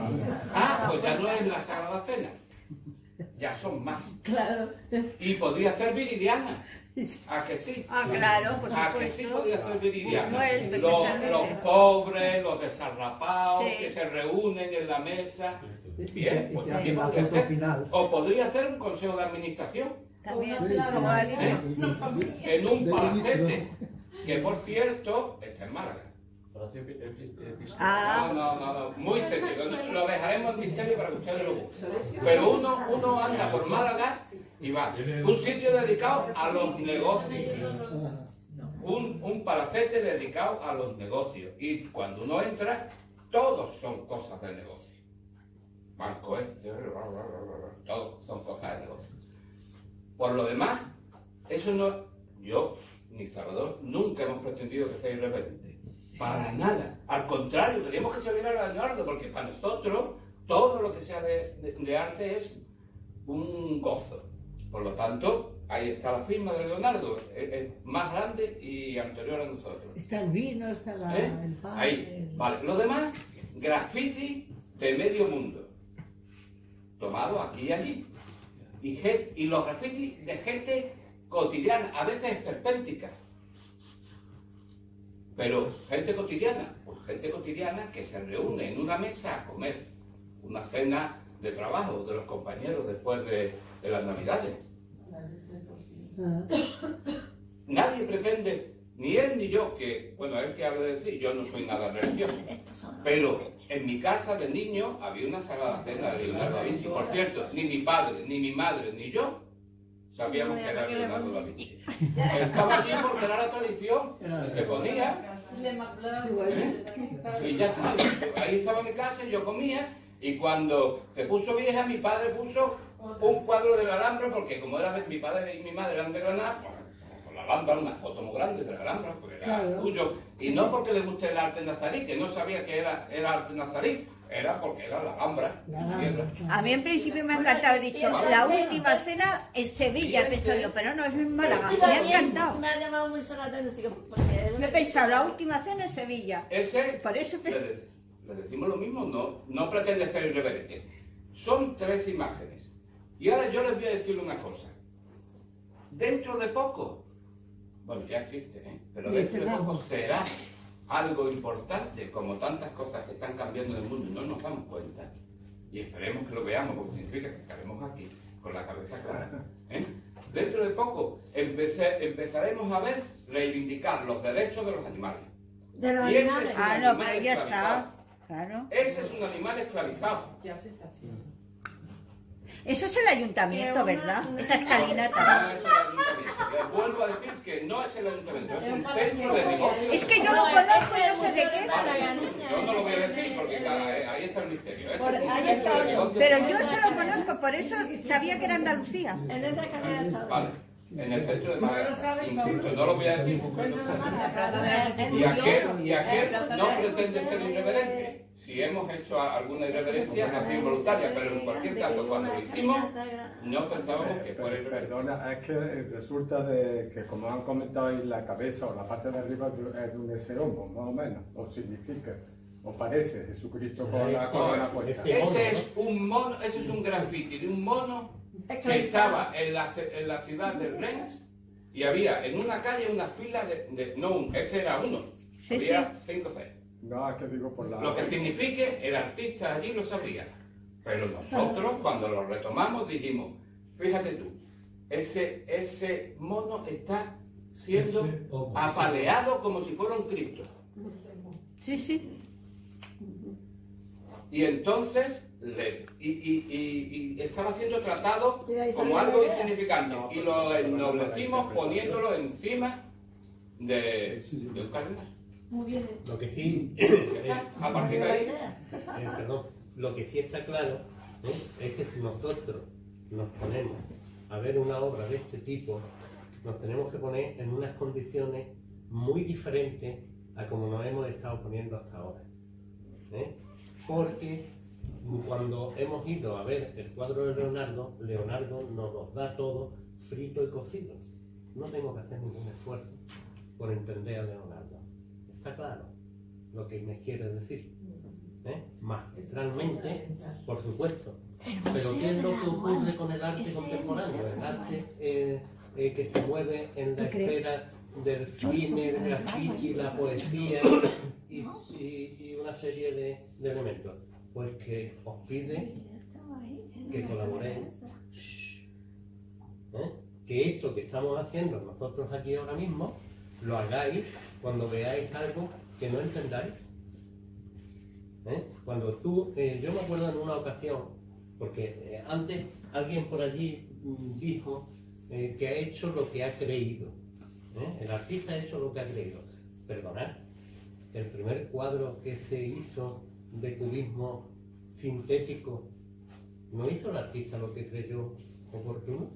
pues ya no es la Sagrada Cena, ya son más. Claro. Y podría ser Viridiana. ¿A que sí? Ah, claro, por ¿A que sí supuesto. podría ser Viridiana? Noel, Los perfectamente. pobres, los desarrapados, Sí. que se reúnen en la mesa. Bien, pues que aquí hacen la podría foto ser. final. O podría hacer un consejo de administración. También, como ha dicho. En un palacete, que por cierto está en Málaga. No, muy céntrico. Lo dejaremos en misterio para que ustedes lo busquen. Pero uno anda por Málaga y va. Un sitio dedicado a los negocios. Un palacete dedicado a los negocios. Y cuando uno entra, todos son cosas de negocio. Banco este, todos son cosas de negocio. Por lo demás, eso no... Yo ni Salvador nunca hemos pretendido que sea irreverente. Para nada. Al contrario, queríamos que se viera a Leonardo, porque para nosotros todo lo que sea de arte es un gozo. Por lo tanto, ahí está la firma de Leonardo, es más grande y anterior a nosotros. Está el vino, está el pan. Ahí, vale. Lo demás, graffiti de medio mundo, tomado aquí y allí. Y los grafitis de gente cotidiana, a veces esperpéntica. Pero gente cotidiana, pues gente cotidiana que se reúne en una mesa a comer, una cena de trabajo de los compañeros después de las Navidades. Nadie pretende, ni él ni yo, que, bueno, él que habla de decir, yo no soy nada religioso, pero en mi casa de niño había una sagrada cena de Leonardo da Vinci. Por cierto, ni mi padre, ni mi madre, ni yo sabíamos que era Leonardo da Vinci. Estaba allí porque era la tradición, se ponía y ya está. Ahí estaba mi casa, yo comía, y cuando se puso vieja, mi padre puso un cuadro de la Alhambra, porque como era mi padre y mi madre eran de Granada, pues la Alhambra, una foto muy grande de la Alhambra, porque era suyo, y no porque le guste el arte nazarí, que no sabía que era arte nazarí, era porque era la Alhambra. A mí en principio me ha encantado, he dicho, la última cena en Sevilla, he pensado yo, pero no, es en Málaga, me ha encantado. Me ha llamado mucho la atención. Me he pensado, la última cena en Sevilla. Por eso le decimos lo mismo, no pretende ser irreverente. Son 3 imágenes. Y ahora yo les voy a decir una cosa. Dentro de poco, bueno, ya existe, pero dentro de poco será algo importante, como tantas cosas que están cambiando en el mundo y no nos damos cuenta. Y esperemos que lo veamos, porque significa que estaremos aquí con la cabeza clara. Dentro de poco empezaremos a ver reivindicar los derechos de los animales. De los animales. No, pero ya está. Claro. Ese es un animal esclavizado. Ya se está haciendo. Eso es el ayuntamiento, ¿verdad? Esa escalinata. No es el ayuntamiento. Les vuelvo a decir que no es el ayuntamiento, es un centro de negocio. Es que yo lo conozco y no sé de qué. Yo no lo voy a decir porque ahí está el misterio. Pero yo se lo conozco, por eso sabía que era Andalucía. En esa escalinata. Vale. En el centro de Málaga, insisto, no lo voy a decir porque y aquel no pretende ser irreverente. Si hemos hecho alguna irreverencia, ha sido involuntaria, pero en cualquier caso, cuando lo hicimos, no pensábamos que fuera irreverente. Perdona, es que resulta de que, como han comentado ahí, la cabeza o la parte de arriba es de un ese homo, más o menos, o significa, o parece Jesucristo con la corona puesta. Ese es un mono, ese es un grafiti de un mono que estaba en la ciudad de Rennes y había en una calle una fila ese era uno, había 5 o 6. No, es que digo por la... Lo que signifique, el artista allí lo sabía, pero nosotros cuando lo retomamos dijimos, fíjate tú, ese mono está siendo apaleado como si fuera un Cristo. Sí, sí. Y entonces estaba siendo tratado como algo insignificante y lo ennoblecimos poniéndolo encima de un cardenal. Muy bien. Lo que sí, a partir de ahí, perdón, lo que sí está claro es que si nosotros nos ponemos a ver una obra de este tipo, nos tenemos que poner en unas condiciones muy diferentes a como nos hemos estado poniendo hasta ahora. Porque cuando hemos ido a ver el cuadro de Leonardo, Leonardo nos los da todo frito y cocido. No tengo que hacer ningún esfuerzo por entender a Leonardo. Está claro lo que me quiere decir. Magistralmente, por supuesto. Pero ¿qué es lo que ocurre con el arte contemporáneo? El arte que se mueve en la esfera del cine, el graffiti, la poesía y una serie de elementos. Pues que os pide que colaboréis. Que esto que estamos haciendo nosotros aquí ahora mismo, lo hagáis cuando veáis algo que no entendáis. Cuando tú, yo me acuerdo en una ocasión, porque antes alguien por allí dijo que ha hecho lo que ha creído. El artista ha hecho lo que ha creído. Perdonad, el primer cuadro que se hizo de cubismo sintético, ¿no hizo el artista lo que creyó oportuno?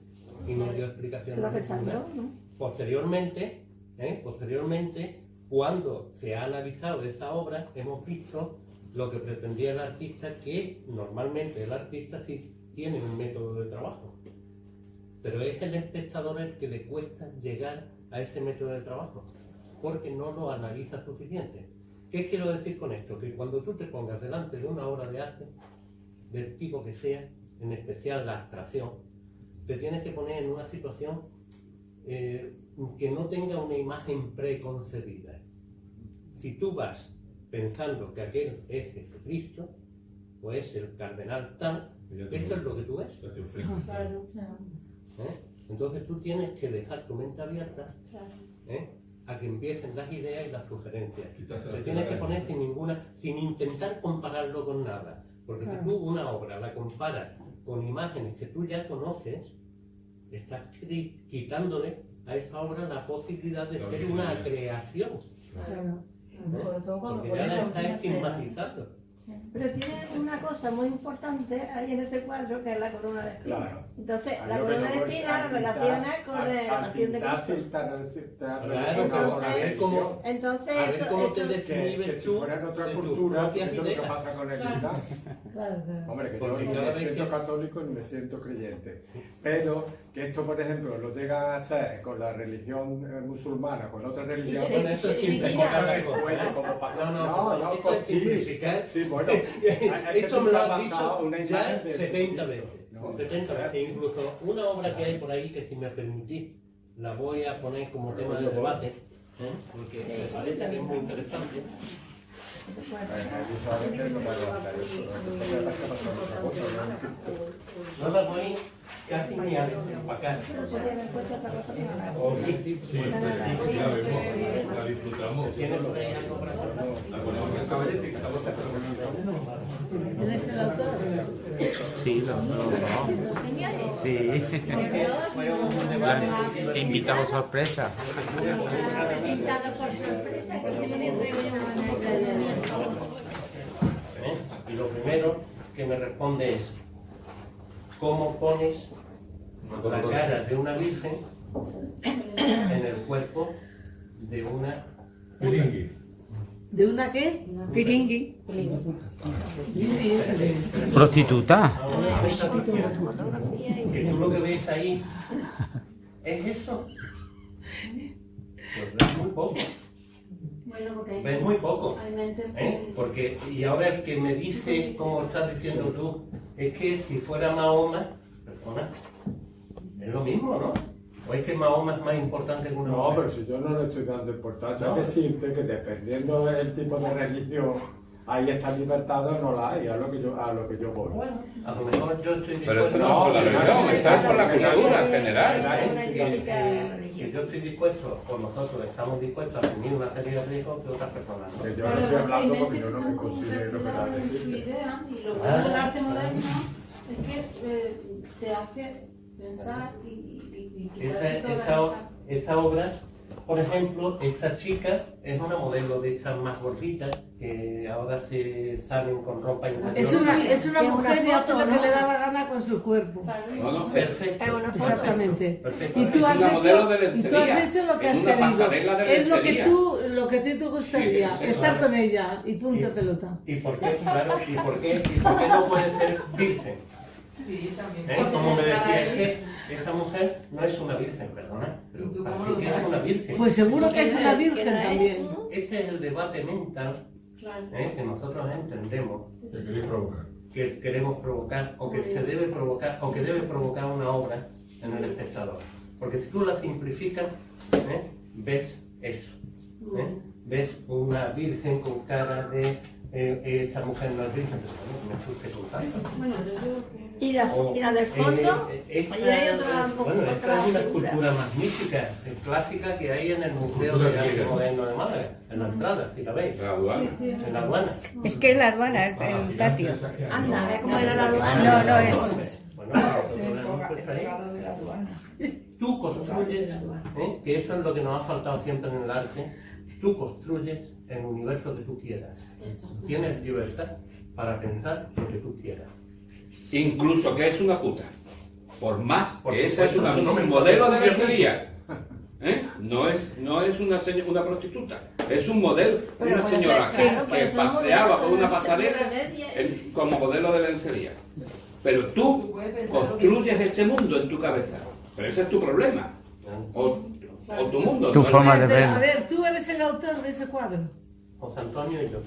Y no dio explicación ninguna. Posteriormente, Posteriormente, cuando se ha analizado esa obra, hemos visto lo que pretendía el artista, que normalmente el artista sí tiene un método de trabajo, pero es el espectador el que le cuesta llegar a ese método de trabajo, porque no lo analiza suficiente. ¿Qué quiero decir con esto? Que cuando tú te pongas delante de una obra de arte, del tipo que sea, en especial la abstracción, te tienes que poner en una situación que no tenga una imagen preconcebida. Si tú vas pensando que aquel es Jesucristo, o es el cardenal tal, eso es lo que tú ves. Entonces tú tienes que dejar tu mente abierta a que empiecen las ideas y las sugerencias. Te tienes que poner sin intentar compararlo con nada. Porque si tú una obra la comparas con imágenes que tú ya conoces, estás quitándole a esa obra la posibilidad de ser una creación. Sobre todo cuando porque ya la estás estigmatizando. Pero tiene una cosa muy importante ahí en ese cuadro, que es la corona de espinas. Claro. Entonces, la corona de espinas la relaciona con la pasión de Cristo. Entonces, a ver cómo te describes que si fuera en otra cultura, ¿qué es lo que pasa con el pintar? Hombre, que yo no me siento católico ni me siento creyente. Pero que esto, por ejemplo, lo llegan a hacer con la religión musulmana, con otra religión, eso es simplificar. como pasa. No, eso es simplificar. Sí, bueno, eso me lo han dicho ya 70 veces. 70 veces. Incluso una obra que hay por ahí, que si me permitís, la voy a poner como tema de debate, porque me parece que es muy interesante. No la voy casi ni a empacar. La disfrutamos. La ponemos en caballete y estamos ¿Eres el autor? Sí, sí. Invitado sorpresa. Presentado por sorpresa, que se le entregue una manera. Y lo primero que me responde es: ¿cómo pones la cara de una virgen en el cuerpo de una piringui? ¿De una qué? Piringui. Prostituta. Que tú lo que ves ahí es eso. Pues ves muy poco. Bueno, porque Ves muy poco. hay mente Porque, y ahora el que me dice, como estás diciendo tú, es que si fuera Mahoma, perdona, es lo mismo, ¿no? ¿O es que Mahoma es más importante que una No, mujer? pero si yo no le estoy dando importancia, No. que siempre que dependiendo del tipo de religión, ahí está libertad o no la hay, a lo que yo voy. Bueno, a lo mejor yo estoy dispuesto... Pero eso no es por la religión, está por la cultura en general. Que yo estoy dispuesto, o nosotros estamos dispuestos a asumir una serie de riesgos que otras personas no. Que yo no estoy hablando porque yo no me considero que la su decirte. idea, y lo bueno del arte moderno es que te hace pensar y Estas obras, por ejemplo, esta chica es una modelo de estas más gorditas que ahora se salen con ropa interior. Es una mujer y hace lo que le da la gana con su cuerpo. Perfecto. Exactamente. Perfecto. Y tú has modelo de hecho lo que has en una pasarela de querido. Es lencería. lo que a ti te gustaría, Sí, estar con ella y punto pelota. ¿Y por qué? Claro, ¿y por qué no puede ser virgen? Sí, también. Como me decía, es que esa mujer no es una virgen, perdona. Pero ¿para qué es una virgen? Pues seguro que es una virgen también. Este es el debate mental que nosotros entendemos. Que queréis provocar. Que queremos provocar, o que se debe provocar, o que debe provocar una obra en el espectador. Porque si tú la simplificas, ves eso. Ves una virgen con cara de esta mujer no es virgen, pero bueno, me asuste con tanto. Y la del fondo, Esta, ahí hay otra esta es una figura. escultura magnífica, clásica, que hay en el Museo de Arte Moderno de Málaga, en la entrada, si la veis. La aduana. En la aduana. Es que es la aduana, el patio. Anda, ve cómo era la aduana. No es. Bueno, tú construyes, que eso es lo que nos ha faltado siempre en el arte, tú construyes el universo que tú quieras. Tienes libertad para pensar lo que tú quieras. Incluso que es una puta. Por más Por que esa es supuesto, un no me modelo de importa. lencería. No es una prostituta, es un modelo, Pero una puede señora ser, claro, que puede ser un paseaba modelo por de una lencería. pasarela como modelo de lencería. Pero tú construyes ese mundo en tu cabeza. Pero ese es tu problema. O tu mundo. Tu ¿no? forma de A verlo. ver, tú eres el autor de ese cuadro. José Antonio y yo.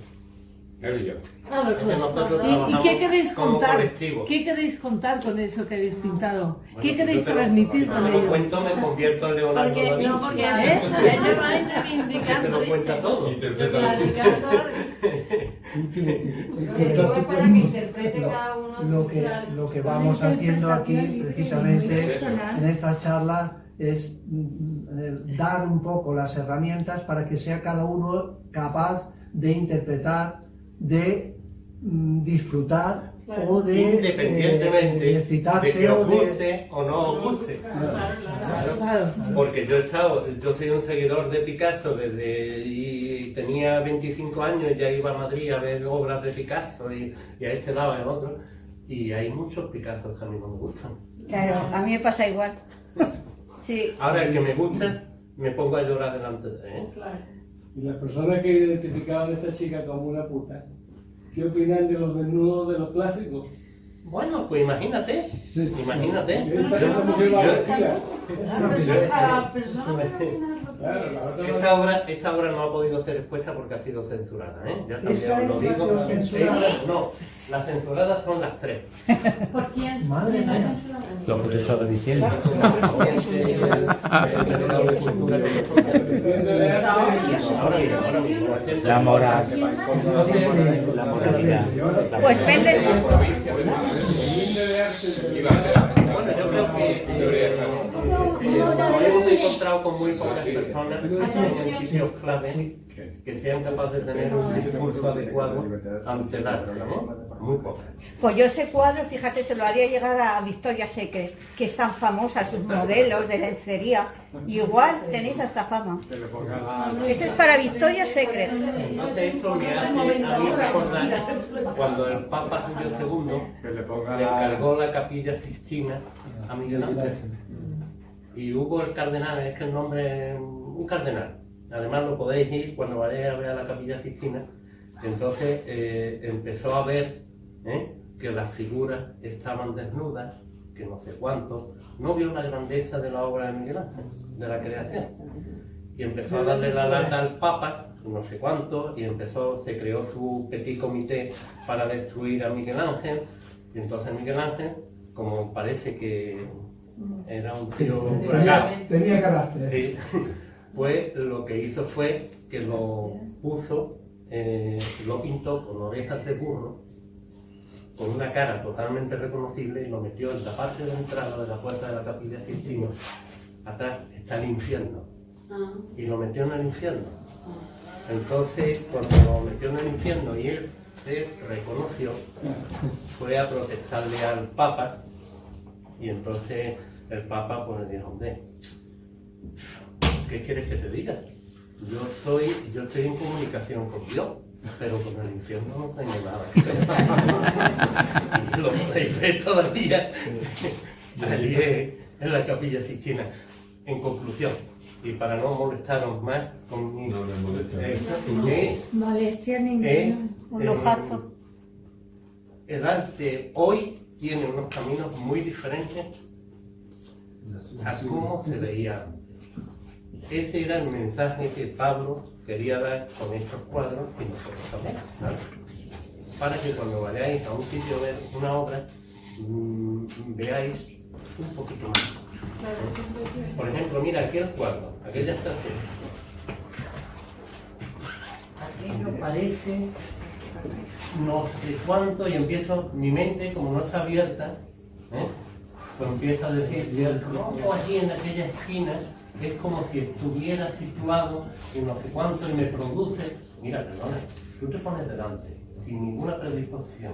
Él y yo. Es que nosotros ¿Y trabajamos qué queréis como contar? colectivo. ¿Qué queréis contar con eso que habéis pintado? ¿Qué Bueno, queréis yo te lo- transmitir con te lo ello? cuento, me convierto en Leonardo Porque, da Vinci. no, porque ella va reivindicando. Te lo cuenta todo. Lo que vamos haciendo aquí precisamente en estas charlas es dar un poco las herramientas para que sea cada uno capaz de interpretar, de disfrutar o de Independientemente excitarse de que os o de... guste o no os guste. Claro. Porque yo soy un seguidor de Picasso y tenía 25 años y ya iba a Madrid a ver obras de Picasso y a este lado y al otro, y hay muchos Picassos que a mí no me gustan. Claro, a mí me pasa igual. Sí. Ahora el que me gusta, me pongo a llorar delante de él. Y las personas que identificaban a esta chica como una puta, ¿qué opinan de los desnudos de los clásicos? Bueno, pues imagínate. Imagínate. Esta obra no ha podido ser expuesta porque ha sido censurada, ¿eh? Ya también os lo digo. No, las censuradas son las 3. ¿Por quién? Madre mía. Lo que te estaba diciendo. La moral. La moralidad. Pues vende. Bueno, yo creo que nos hemos encontrado con muy pocas personas en sitios clave que sean capaces de tener un discurso adecuado ante el arte, ¿no? Muy pocas. Pues yo ese cuadro, fíjate, se lo haría llegar a Victoria's Secret, que es tan famosa, sus modelos de lencería. Igual tenéis hasta fama. Ese es para Victoria's Secret. Entonces esto me hace a mí recordar cuando el Papa Julio II le encargó la Capilla Sixtina a Miguel Ángel. Y Hugo el cardenal, es que el nombre es un cardenal. Además lo podéis ir cuando vayáis a ver a la Capilla Sixtina. Entonces empezó a ver que las figuras estaban desnudas, que no sé cuánto. No vio la grandeza de la obra de Miguel Ángel, de la creación. Y empezó a darle la lata al Papa, no sé cuánto, y se creó su petit comité para destruir a Miguel Ángel. Y entonces Miguel Ángel, como parece que era un tío... Tenía carácter. Sí, pues lo que hizo fue que lo puso, lo pintó con orejas de burro, con una cara totalmente reconocible, y lo metió en la parte de entrada de la puerta de la Capilla Sixtina. Atrás está el infierno. Y lo metió en el infierno. Entonces, cuando lo metió en el infierno y él se reconoció, fue a protestarle al Papa, y entonces el Papa pues le dijo: hombre, ¿qué quieres que te diga? Yo estoy en comunicación con Dios, pero con el infierno no tengo nada que ver. Y lo podéis ver todavía allí en la Capilla Sixtina. En conclusión, y para no molestaros más con mi molestia ninguna. Un ojazo. el arte hoy tiene unos caminos muy diferentes a cómo se veía antes. Ese era el mensaje que Pablo quería dar con estos cuadros y nosotros también, ¿vale? Para que cuando vayáis a un sitio a ver una obra, veáis un poquito más. Por ejemplo, mira aquel cuadro, aquella estatua. Aquello parece no sé cuánto, y empiezo, mi mente, como no está abierta, pues empieza a decir, y el rojo allí en aquella esquina es como si estuviera situado en no sé cuánto, y me produce, mira, perdona, tú te pones delante, sin ninguna predisposición,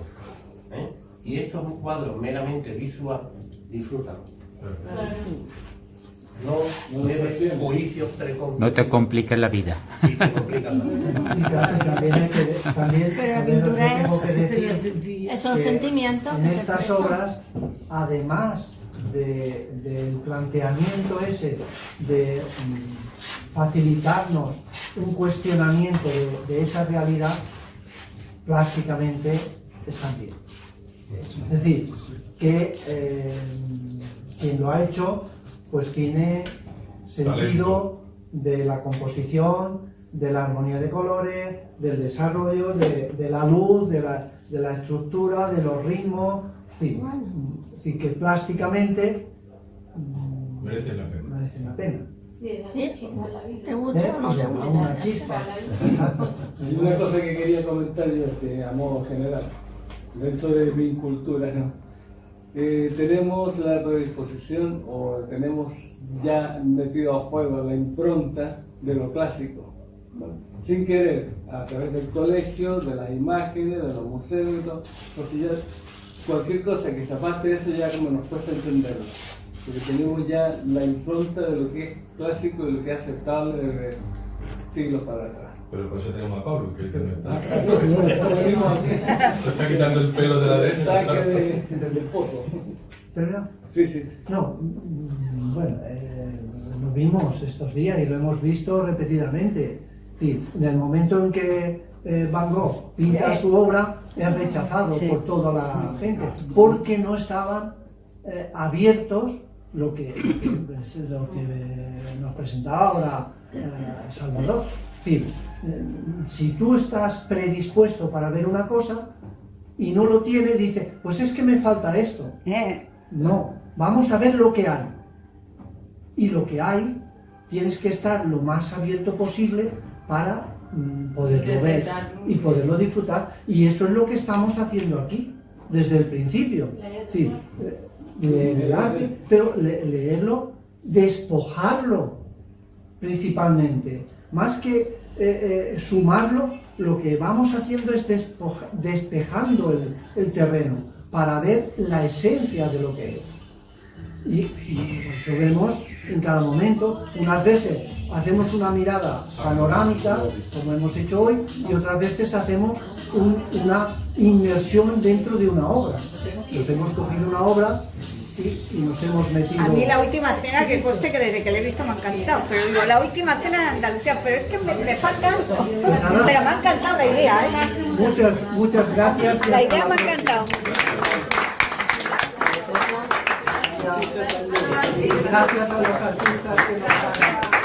y esto es un cuadro meramente visual, disfrútalo. No debes juicios preconcebidos. No te compliques la vida. Y te complican la vida. Y también tengo que decir son que sentimientos. En estas obras, además del planteamiento ese de facilitarnos un cuestionamiento de esa realidad, plásticamente están bien. Es decir, que quien lo ha hecho pues tiene sentido de la composición, de la armonía de colores, del desarrollo, de la luz, de la estructura, de los ritmos, en fin, que plásticamente merecen la pena. Merecen la pena. ¿Sí? ¿Te gusta o no te gusta? Una chispa. Hay una cosa que quería comentar yo, que a modo general, dentro de mi cultura, ¿no? Tenemos la predisposición o tenemos ya metido a fuego la impronta de lo clásico, ¿no? Sin querer, a través del colegio, de las imágenes, de los museos y todo. Entonces ya cualquier cosa que se aparte de eso ya como nos cuesta entenderlo, porque tenemos ya la impronta de lo que es clásico y lo que es aceptable desde siglos para atrás. Pero por eso tenemos a Pablo, que no está. Se está quitando el pelo de la derecha. Del esposo. ¿Verdad? Sí, sí. No, bueno, lo vimos estos días y lo hemos visto repetidamente. Sí, en el momento en que Van Gogh pinta su obra, es rechazado por toda la gente, porque no estaban abiertos lo que nos presentaba ahora Salvador. Sí, si tú estás predispuesto para ver una cosa y no lo tienes, dices, pues es que me falta esto. No, vamos a ver lo que hay. Y lo que hay, tienes que estar lo más abierto posible para poderlo ver y poderlo disfrutar. Y eso es lo que estamos haciendo aquí, desde el principio. Sí, leer el arte, pero leerlo, despojarlo principalmente. Más que sumarlo, lo que vamos haciendo es despejando el terreno para ver la esencia de lo que es. Y eso vemos en cada momento. Unas veces hacemos una mirada panorámica, como hemos hecho hoy, y otras veces hacemos una inmersión dentro de una obra. Nos hemos cogido una obra y nos hemos metido... A mí la última cena, que conste que desde que la he visto me ha encantado, pero digo, la última cena de Andalucía, pero es que me falta algo. Pero me ha encantado la idea, ¿eh? Muchas gracias. La idea me ha encantado. Gracias a los artistas que nos han...